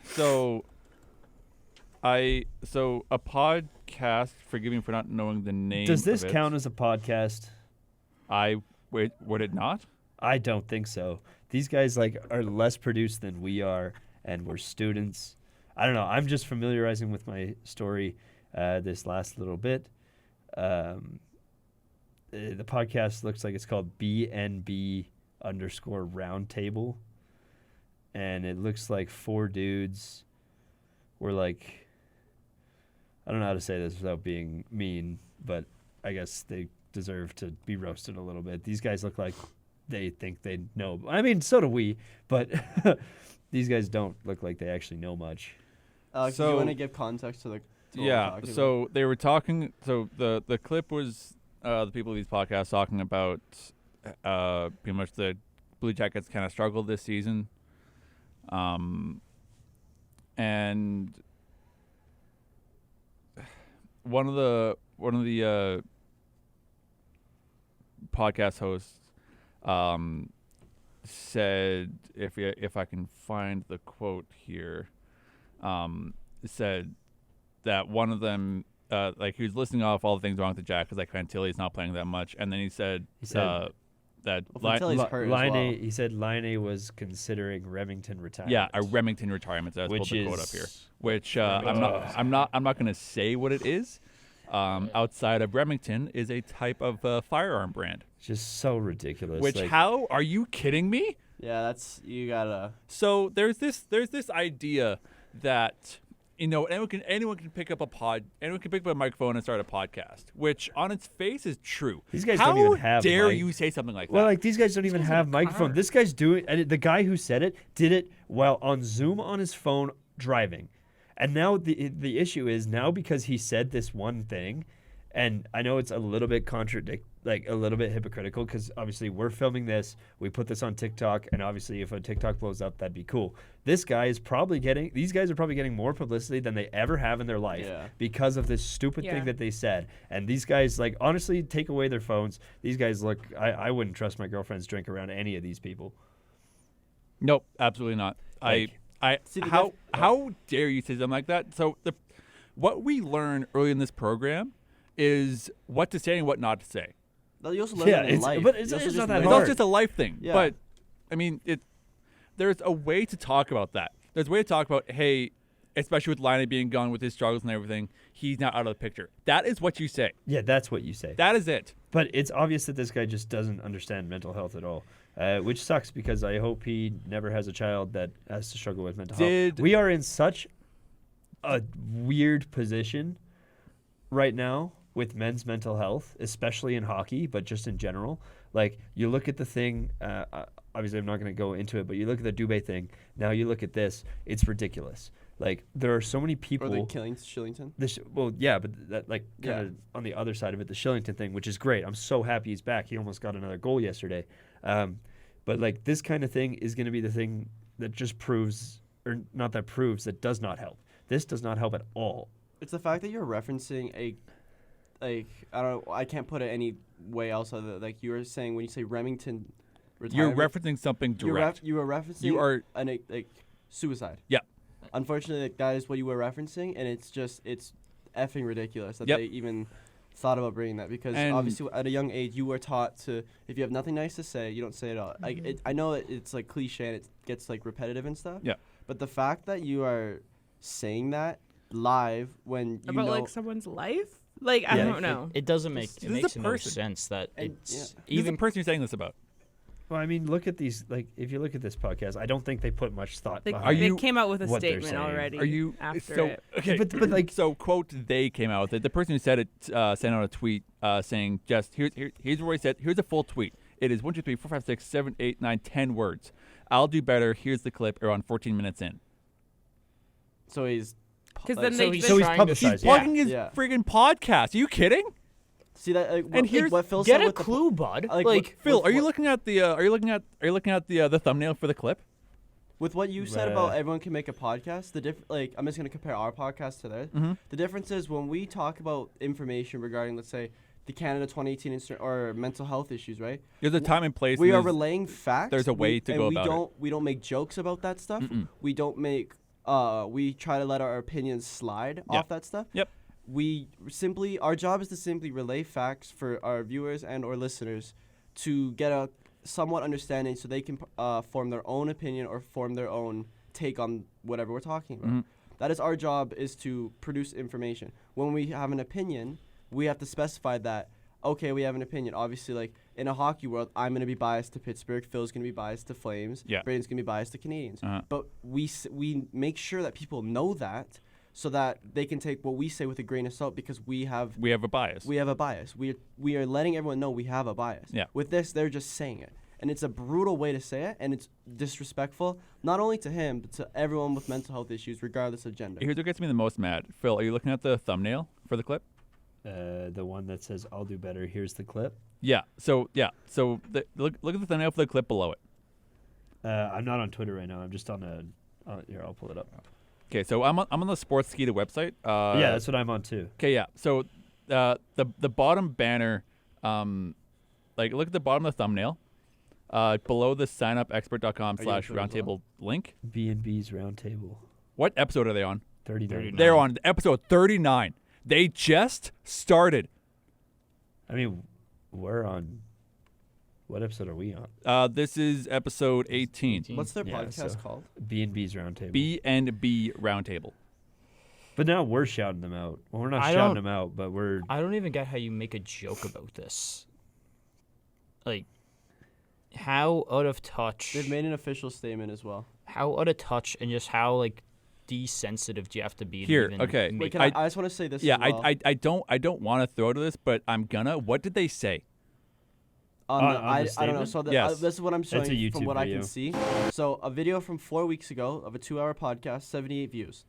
So a podcast. Forgive me for not knowing the name. does this of it. count as a podcast? Wait, would it not? I don't think so. These guys are less produced than we are, and we're students. I don't know. I'm just familiarizing with my story this last little bit. The podcast looks like it's called BNB_roundtable, and it looks like four dudes were like, I don't know how to say this without being mean, but I guess they deserve to be roasted a little bit. These guys look like they think they know. I mean, so do we, but these guys don't look like they actually know much. Do So- you want to give context to the? to what we're Yeah. talking So they were talking. So the clip was the people of these podcasts talking about pretty much the Blue Jackets kind of struggled this season, and one of the podcast hosts said, if I can find the quote here, said that one of them, he was listing off all the things wrong with the Jack because Fantilli's not playing that much, and then he said that Well, Fantilli's hurt as Line well. He said Line was considering Remington retirement. yeah, a Remington retirement. That's which the is quote up here. Which I'm not going to say what it is. Outside of Remington is a type of firearm brand. just so ridiculous. Which how are you kidding me? Yeah, that's you gotta. So there's this idea that anyone can pick up a microphone and start a podcast, which on its face is true. These guys How don't even have dare mic- you say something like Well, that? these guys don't even have microphone. This guy's doing, and the guy who said it did it while on Zoom on his phone driving. And now the issue is now because he said this one thing, and I know it's a little bit a little bit hypocritical because obviously we're filming this, we put this on TikTok, and obviously if a TikTok blows up, that'd be cool. These guys are probably getting more publicity than they ever have in their life Yeah. because of this stupid Yeah. thing that they said. And these guys, honestly, take away their phones. These guys look, I wouldn't trust my girlfriend's drink around any of these people. Nope, absolutely not. See, the How dare you say something like that? So what we learn early in this program is what to say and what not to say. You also learn Yeah, that in it's- life. but it's You also not just that learn- It's hard. not just a life thing. Yeah. But I mean, there's a way to talk about that. There's a way to talk about, hey, especially with Laine being gone with his struggles and everything, he's not out of the picture. That is what you say. Yeah, that's what you say. That is it. But it's obvious that this guy just doesn't understand mental health at all, which sucks because I hope he never has a child that has to struggle with mental health. We are in such a weird position right now with men's mental health, especially in hockey, but just in general. Like, you look at the thing, obviously I'm not going to go into it, but you look at the Dubé thing, now you look at this, it's ridiculous. Like, there are so many people. Or the Shillington? Well, yeah, but that, like, kind of on the other side of it, the Shillington thing, which is great. I'm so happy he's back. He almost got another goal yesterday. But, like, this kind of thing is going to be the thing that just proves, or not that proves, that does not help. This does not help at all. It's the fact that you're referencing I can't put it any way else other than, like, you were saying when you say Remington retirement. You're referencing something direct. You are referencing suicide. Yeah. Unfortunately, like, that is what you were referencing, and it's effing ridiculous that Yep. they even thought about bringing that, because obviously at a young age you were taught to, if you have nothing nice to say, you don't say it all. I know it's like cliche and it gets like repetitive and stuff. Yeah. But the fact that you are saying that live when you About know like someone's life? Like, I don't know. It doesn't make This it is makes a no person. sense that And- it's Even even the person you're saying this about. Well, I mean, look at these. Like, if you look at this podcast, I don't think they put much thought They, behind they it. came out with a what they're statement saying. already Are you after so it. okay? But like, So, quote, they came out with it. The person who said it sent out a tweet saying, just here's what he said. Here's a full tweet. It is 1, 2, 3, 4, 5, 6, 7, 8, 9, 10 words. I'll do better. Here's the clip around 14 minutes in. so he's Because like, then so they he's so he's trying to He's publicizing. plugging his Yeah. friggin' podcast. Are you kidding? see that And here's- what Phil get said a with the clue, bud. like, Like, Phil, with are you what- looking at the thumbnail for the clip? With what you said Uh, about everyone can make a podcast, I'm just gonna compare our podcast to theirs. Mm-hmm. The difference is when we talk about information regarding, let's say, the Canada 2018 or mental health issues, right? There's a time and place. We and are there's- relaying facts. there's a way to and go we about it. We don't make jokes about that stuff. Mm-mm. We don't make. We try to let our opinions slide Yeah. off that stuff. Yep. Our job is to simply relay facts for our viewers and or listeners to get a somewhat understanding, so they can form their own opinion or form their own take on whatever we're talking about. Mhm. That is our job, is to produce information. When we have an opinion, we have to specify that, okay, we have an opinion. Obviously, like, in a hockey world, I'm going to be biased to Pittsburgh, Phil's going to be biased to Flames, Yeah. Braden's going to be biased to Canadians. Uh-huh. But we make sure that people know that, so that they can take what we say with a grain of salt, because we have a bias. we have a bias. We are letting everyone know we have a bias. Yeah. With this, they're just saying it. And it's a brutal way to say it, and it's disrespectful, not only to him, but to everyone with mental health issues, regardless of gender. Here's what gets me the most mad. Phil, are you looking at the thumbnail for the clip? the one that says "I'll do better." Here's the clip. Yeah. So look at the thumbnail for the clip below it. I'm not on Twitter right now. I'm just on here, I'll pull it up. Okay. So I'm on the Sportskeeda website. Yeah, that's what I'm on too. Okay. Yeah. So the bottom banner, like look at the bottom of the thumbnail. Below the signupexpert.com/roundtable link. B&B's Roundtable. What episode are they on? 39. They're on episode 39. They just started. I mean, we're on. What episode are we on? This is episode 18. What's their Yeah, podcast so- called? B&B's Roundtable. B&B Roundtable. But now we're shouting them out. Well, we're not I shouting don't- them out, but we're. I don't even get how you make a joke about this. Like, how out of touch. They've made an official statement as well. How out of touch and just how like desensitive do you have to be? Here, to even okay. Make Wait, I just want to say this. Yeah, as well. I don't want to throw to this, but I'm gonna. What did they say? On the I don't know. statement? So Yes. this is what I'm That's a showing from YouTube what I video. can see. So a video from 4 weeks ago of a 2-hour podcast, 78 views.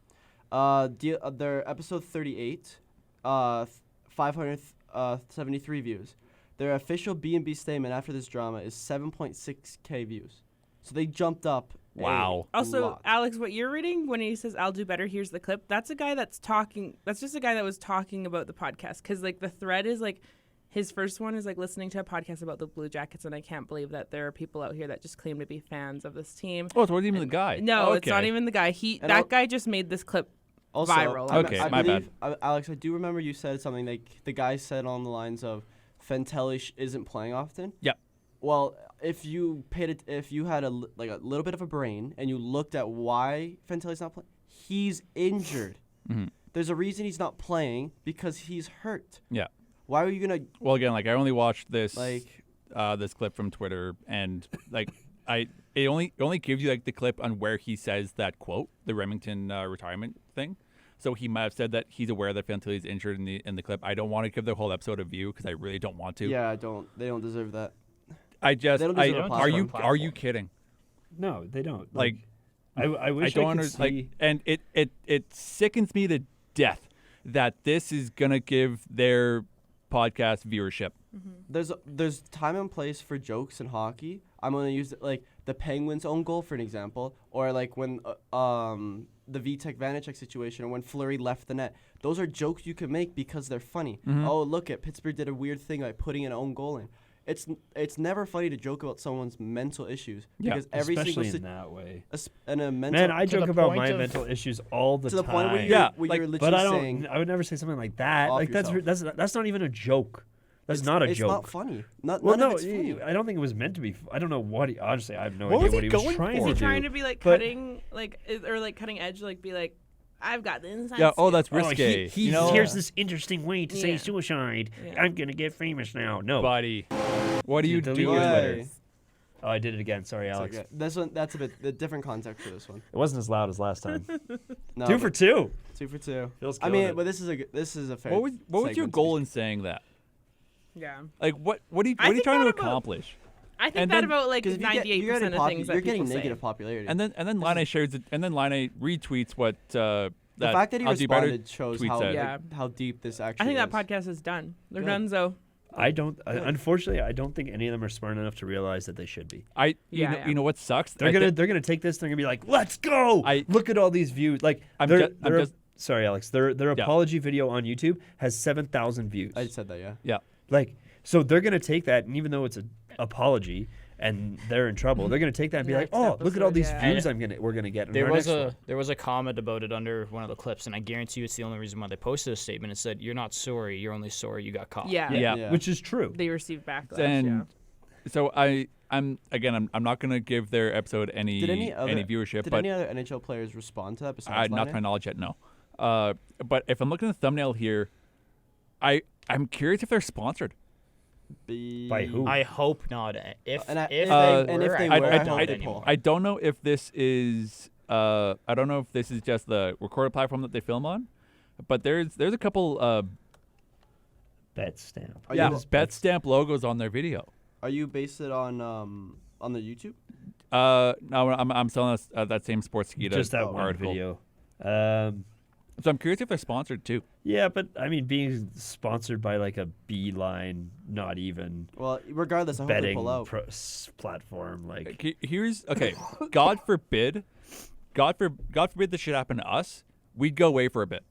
Their episode 38, 573 views. Their official B&B statement after this drama is 7.6K views. So they jumped up. Wow. Also, lot. Alex, what you're reading when he says "I'll do better," here's the clip. That's a guy that's talking. That's just a guy that was talking about the podcast, because like the thread is like, his first one is like listening to a podcast about the Blue Jackets, and I can't believe that there are people out here that just claim to be fans of this team. Oh, it wasn't even the guy. No, it's not Okay. even the guy. And That guy just made this clip Also, viral. Okay, I my believe, Alex, I do remember you said something like the guy said on the lines of Fantelli isn't playing often. Yep. Well, if you had a little bit of a brain and you looked at why Fantelli's not playing, He's injured. Mhm. There's a reason he's not playing because he's hurt. Yeah. Why are you gonna Well, again, like I only watched this like? this clip from Twitter, and like it only gives you like the clip on where he says that quote, the Remington retirement thing. So he might have said that he's aware that Fantilli is injured in the clip. I don't want to give the whole episode a view because I really don't want to. Yeah, they don't deserve that. I just They don't deserve a are platform. you kidding? No, they don't. Like I wish don't I could under- like, see. and it sickens me to death that this is gonna give their podcast viewership. There's time and place for jokes in hockey. I'm gonna use like the Penguins' own goal for an example, or like when the Vitek Vanacek situation, or when Fleury left the net. Those are jokes you can make because they're funny. Mhm. Oh, look at Pittsburgh did a weird thing by putting an own goal in. It's never funny to joke about someone's mental issues Yeah, because every especially single in that way. in a mental Man, I To joke the about point my of- mental issues all the to the time. point where Yeah, you're like, literally but I saying don't. I would never say something like that. off Like yourself. that's not even a joke. That's not a it's joke. not funny. None Well, of no, it's funny. I don't think it was meant to be. I don't know what he. Honestly, I have no What idea was what he he was going trying for? to Is he do. trying to be like But- cutting, like, or like cutting edge, like be like, I've got the inside. Yeah. Oh, scoop." that's risque. He, here's this interesting way to say Yeah. suicide. Yeah. I'm gonna get famous now. No, buddy. What are you Delete your doing? Twitter. Why? Oh, I did it again. Sorry, It's Alex. okay. This one, that's a different context for this one. It wasn't as loud as last time. No, 2 for 2. 2 for 2. Phil's I killing mean, it. but this is a fair. What was your segment to goal be- in saying that? Yeah. Like what are you I what are you think trying to that about- accomplish? I think And that then- about like 'Cause if you get- 98% you're getting of things that you're getting people negative say. popularity. And then Line shares it, and then Line retweets what the fact that he I'll Do Better responded shows tweet how said. Yeah. how deep this actually I think that is. podcast is done. They're Good. done, so. I don't. Good. Unfortunately, I don't think any of them are smart enough to realize that they should be. Yeah. You know what sucks? They're gonna take this. They're gonna be like, "Let's go! Look at all these views!" Like, I'm they're- just- sorry, Alex. Their Yeah. apology video on YouTube has 7,000 views. I said that, yeah. Yeah. Like, so they're gonna take that, and even though it's an apology and they're in trouble, they're gonna take that and be like, Next "Oh, look at all episode, these yeah. views we're gonna get." In There our was next one." there was a comment about it under one of the clips, and I guarantee you it's the only reason why they posted a statement. It said, "You're not sorry. You're only sorry you got caught." Yeah. Yeah. which is true. They received backlash. And yeah. so I'm not gonna give their episode any Did any other viewership, Did but any other NHL players respond to that besides not to my Laine? knowledge yet, no. But if I'm looking at the thumbnail here, I'm curious if they're sponsored. By who? I hope not. If And if if they they- and were, if they I were, would I not hope do they it pull. anymore. I don't know if this is just the recorded platform that they film on, but there's a couple Bet stamp. Are yeah you- bet stamp logos on their video. Are you based it on the YouTube? No, I'm selling us that same Sportskeeda Just that one article. video. So I'm curious if they're sponsored too. Yeah, but I mean, being sponsored by like a Beeline, not even Well, regardless, I hope they betting pull out. platform, like Here's okay. God forbid this should happen to us. We'd go away for a bit.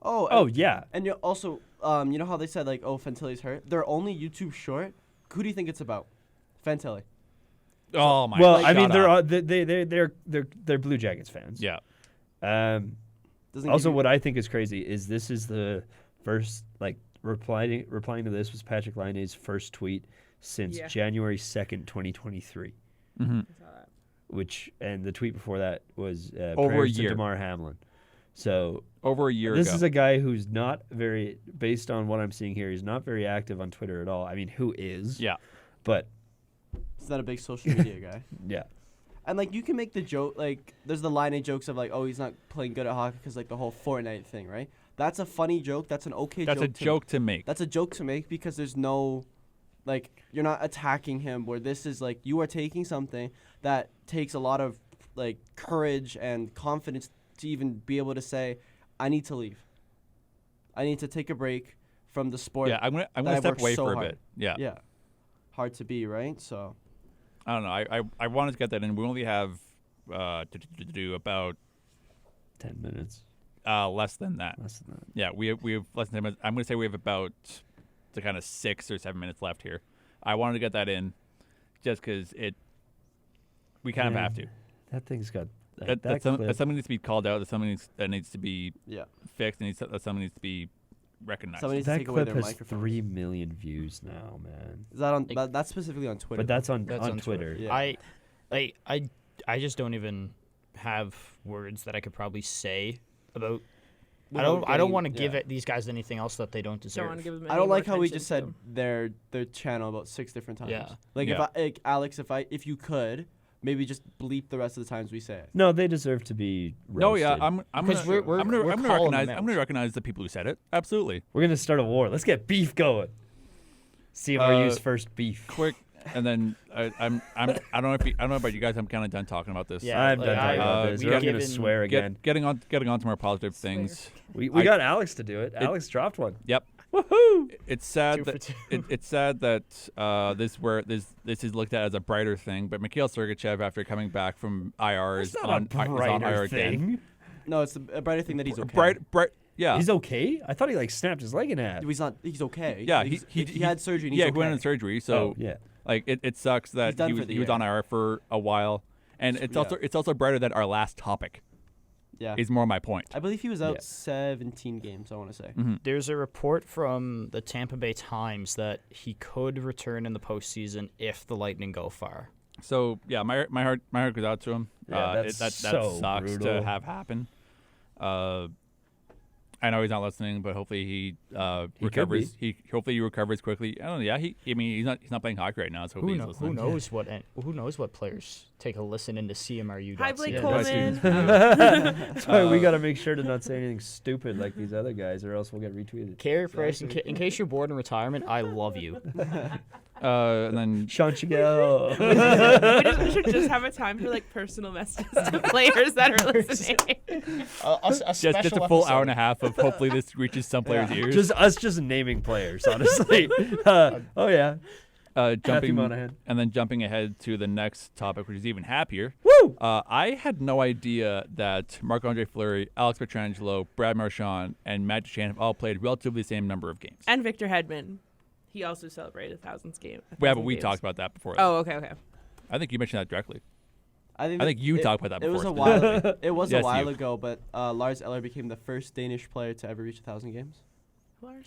Oh, oh and, yeah, and you also, you know how they said like, oh, Fantilli's hurt. Their only YouTube short. Who do you think it's about? Fantilli. Oh my! well, God. I mean, Shut up. they're Blue Jackets fans. Yeah. Doesn't Also, give you- what I think is crazy is this is the first like replying to this was Patrick Laine's first tweet since Yeah. January 2nd, 2023. Mm-hmm. I saw that. And the tweet before that was Over a prayers to year. DeMar Hamlin. So Over a year this ago. is a guy who's not very, based on what I'm seeing here, he's not very active on Twitter at all. I mean, who is? Yeah. But He's not a big social media guy. yeah, And like you can make the joke, like there's the line of jokes of like, oh, he's not playing good at hockey because like the whole Fortnite thing, right? That's a funny joke. That's an okay That's joke. a joke to make. That's a joke to make because there's no, like, you're not attacking him. Where this is like you are taking something that takes a lot of like courage and confidence to even be able to say, I need to leave. I need to take a break from the sport. Yeah, I'm that gonna I step worked away so for a hard. bit. Yeah. Yeah. Hard to be, right? So. I don't know. I wanted to get that in. We only have to do about 10 minutes. less than that. Less than that. Yeah, we have less than 10 minutes. I'm gonna say we have about the kind of 6 or 7 minutes left here. I wanted to get that in, just because we kind of have to. That thing's got That's clip. something needs to be called out. That's something that needs to be Yeah. fixed. And that something needs to be recognized. Somebody needs to that take away clip their has microphone. 3 million views now, man. Is that on? That's specifically on Twitter. But that's on That's on Twitter. Yeah. I just don't even have words that I could probably say about. Without I don't getting- want to yeah. give it these guys anything else that they don't deserve. Don't want to give them. I any don't more like how we attention, just said so. their channel about 6 different times. Yeah. Like Yeah. Alex, if you could, maybe just bleep the rest of the times we say it. No, they deserve to be roasted. No, yeah, I'm Because gonna, we're I'm gonna, calling recognize. them I'm gonna out. recognize the people who said it. Absolutely. We're gonna start a war. Let's get beef going. CMRU's Uh, first beef. Quick, and then I don't know about you guys. I'm kind of done talking about this. Yeah, I'm like, done talking about this. we've I'm gonna given- swear again. Getting on to more positive things. We I- got Alex to do it. Alex dropped one. Yep. Woohoo! It's sad 2 for that 2. it's sad that this is looked at as a brighter thing. But Mikhail Sergachev, after coming back from IR, is It's on not a is on IR brighter again. thing. No, it's a brighter thing that he's okay. Bright. Yeah. He's okay. I thought he like snapped his leg in half. He's not. He's okay. Yeah, he had surgery. And he's yeah, okay. he went in surgery. So Oh, yeah. like it sucks that He's done he for was the he was year. on IR for a while, and it's Yeah. also brighter that our last topic Yeah. is more my point. I believe he was out Yeah. 17 games. I want to say. Mhm. There's a report from the Tampa Bay Times that he could return in the postseason if the Lightning go far. So yeah, my heart goes out to him. Yeah, that's that so sucks brutal. to have happen. I know he's not listening, but hopefully he could recovers. Hopefully he recovers quickly. I don't know. Yeah, he's not playing hockey right now, so hopefully he's listening. Who knows what players take a listen into CMRU. Hi, Blake Yeah, Coleman. That's why we gotta make sure to not say anything stupid like these other guys, or else we'll get retweeted. Carey Price, in case you're bored in retirement, I love you. And then Sean Chigel. We should just have a time for like personal messages to players that are listening. just a full hour and a half of hopefully this reaches some players' ears. just us just naming players, honestly. Oh yeah. Matthew Jumping Monahan. and then jumping ahead to the next topic, which is even happier. Woo! I had no idea that Marc-Andre Fleury, Alex Pietrangelo, Brad Marchand, and Matt Duchene have all played relatively the same number of games. And Victor Hedman. He also celebrated a 1,000th game. Yeah, but we talked about that before. Oh, okay. I think you mentioned that directly. I think you talked about that It was before. a while. It was Yes, a while you. ago, but Lars Eller became the first Danish player to ever reach 1,000 games.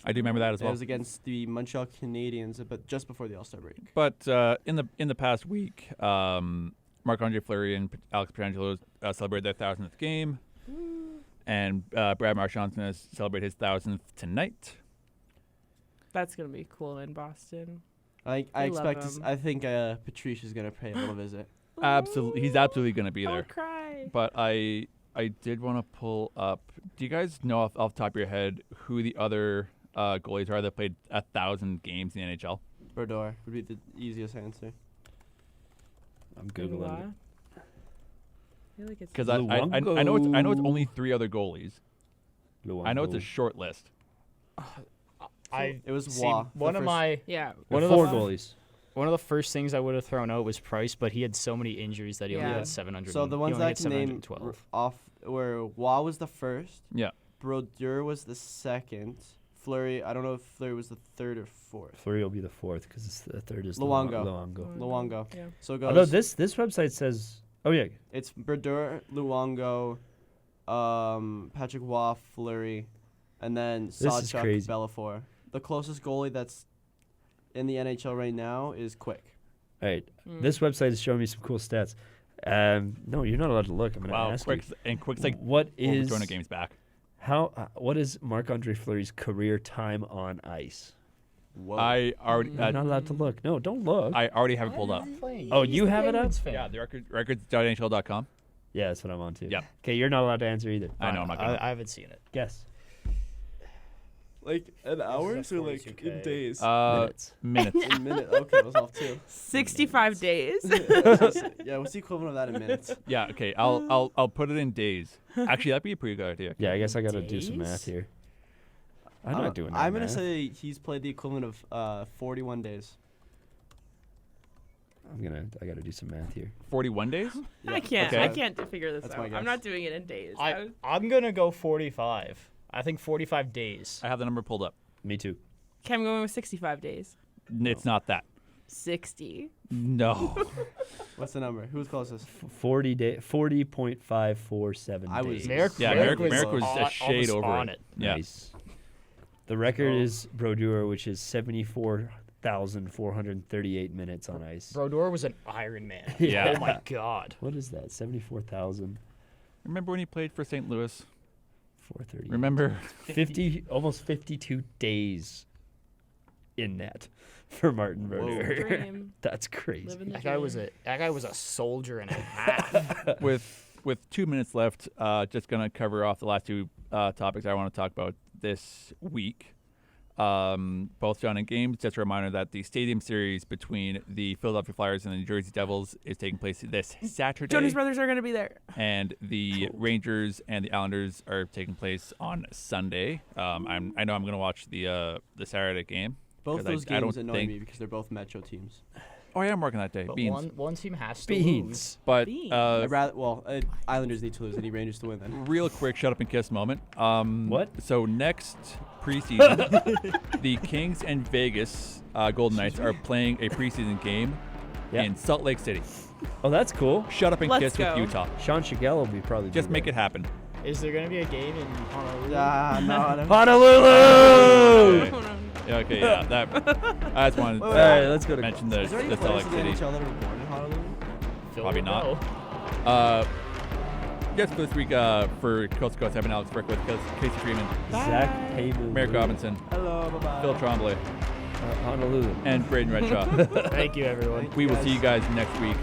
I do remember that as It well. was against the Montreal Canadiens, but just before the All-Star break. But in the past week, Marc-Andre Fleury and Alex Pietrangelo celebrated their 1,000th game, and Brad Marchand's going to celebrate his 1,000th tonight. That's gonna be cool in Boston. I I love expect. him. I think Patricia's gonna pay a little visit. Absolutely, he's absolutely going to be I'll there. cry. But I did want to pull up. Do you guys know off the top of your head who the other goalies are that played 1,000 games in the NHL? Brodeur would be the easiest answer. I'm googling it. I feel like it's Because I know it's only 3 other goalies. I know it's a short list. It was see, Waugh. one of my yeah. one of four the goalies. one of the first things I would have thrown out was Price, but he had so many injuries that he only Yeah. had 700. So the ones he that only I had can name 712. off were Waugh was the first. Yeah. Brodeur was the second. Fleury, I don't know if Fleury was the third or fourth. Fleury will be the fourth because the third is Luongo. Luongo. Luongo. Yeah. So it Although goes. this website says, oh yeah, It's Brodeur, Luongo, Patrick Waugh, Fleury, and then This is Sawchuk, crazy. Bellafour. The closest goalie that's in the NHL right now is Quick. all right. Mm. This website is showing me some cool stats. No, you're not allowed to look. I'm gonna Wow, ask Quick's like what over is 200 games back. what is Marc-Andre Fleury's career time on ice? Whoa. I already I'm not allowed to look. No, don't look. I already have it pulled up. Oh, you have it up? Yeah, the records.nhl.com. Yeah, that's what I'm on too. Yep. Okay, you're not allowed to answer either. I know I'm not gonna. I haven't seen it. Guess. Like an hour? So, like, in 42K. days? Minutes. Minutes. In minute. Okay, I was off too. 65 days. Yeah, what's the equivalent of that in minutes? Yeah. Okay. I'll put it in days. Actually, that'd be a pretty good idea. Yeah, I guess I gotta do some math Days? here. I'm not doing that. I'm gonna math. say he's played the equivalent of 41 days. I gotta do some math here. 41 days. I can't. Okay. I can't figure this That's my out. guess. I'm not doing it in days. I'm gonna go 45. I think 45 days. I have the number pulled up. Me too. Okay, I'm going with 65 days. It's not that. 60. No. What's the number? Who's closest? 40.547 I was- days. Merrick, Yeah, Merrick Merrick was a almost shade over on it. it. Yeah. Nice. The record Oh. is Brodeur, which is 74,438 minutes on ice. Brodeur was an Iron Man. Yeah. Oh my God. What is that? 74,000. Remember when he played for St. Louis? 4:30. Remember? almost 52 days in net for Martin Brodeur. Dream. That's crazy. Living the That guy was a soldier and a half. With 2 minutes left, just gonna cover off the last two topics I want to talk about this week. Both John and games. Just a reminder that the Stadium Series between the Philadelphia Flyers and the New Jersey Devils is taking place this Saturday. Jonas Brothers are going to be there. And the Rangers and the Islanders are taking place on Sunday. I know I'm gonna watch the Saturday game. Both 'cause those I don't games annoy think- me because they're both Metro teams. Oh, I am working that day. But Beans. one team has to Beans. lose. But Beans. I'd rather, Islanders need to lose. I need Rangers to win then. real quick, shut up and kiss moment. What? So next preseason, the Kings and Vegas Golden Knights are playing a preseason game Yeah. in Salt Lake City. Oh, that's cool. Shut up and Let's kiss go. with Utah. Sean Shigell will be probably Just make it happen. Is there going to be a game in Honolulu? No. Honolulu. Okay. Yeah, okay, yeah. I just wanted Wait, All to right, let's go to. mention the Is there any Salt players Lake in the City. NHL that were born in Honolulu? Phil Probably would not. know. Just for this week, for Coast to Coast, I've been Alex Burke with Casey Freeman, Zach Payman. Merrick Robinson, Hello, bye-bye. Phil Tremblay, Honolulu. and Braden Redshaw. Thank you, everyone. We will see you guys next week.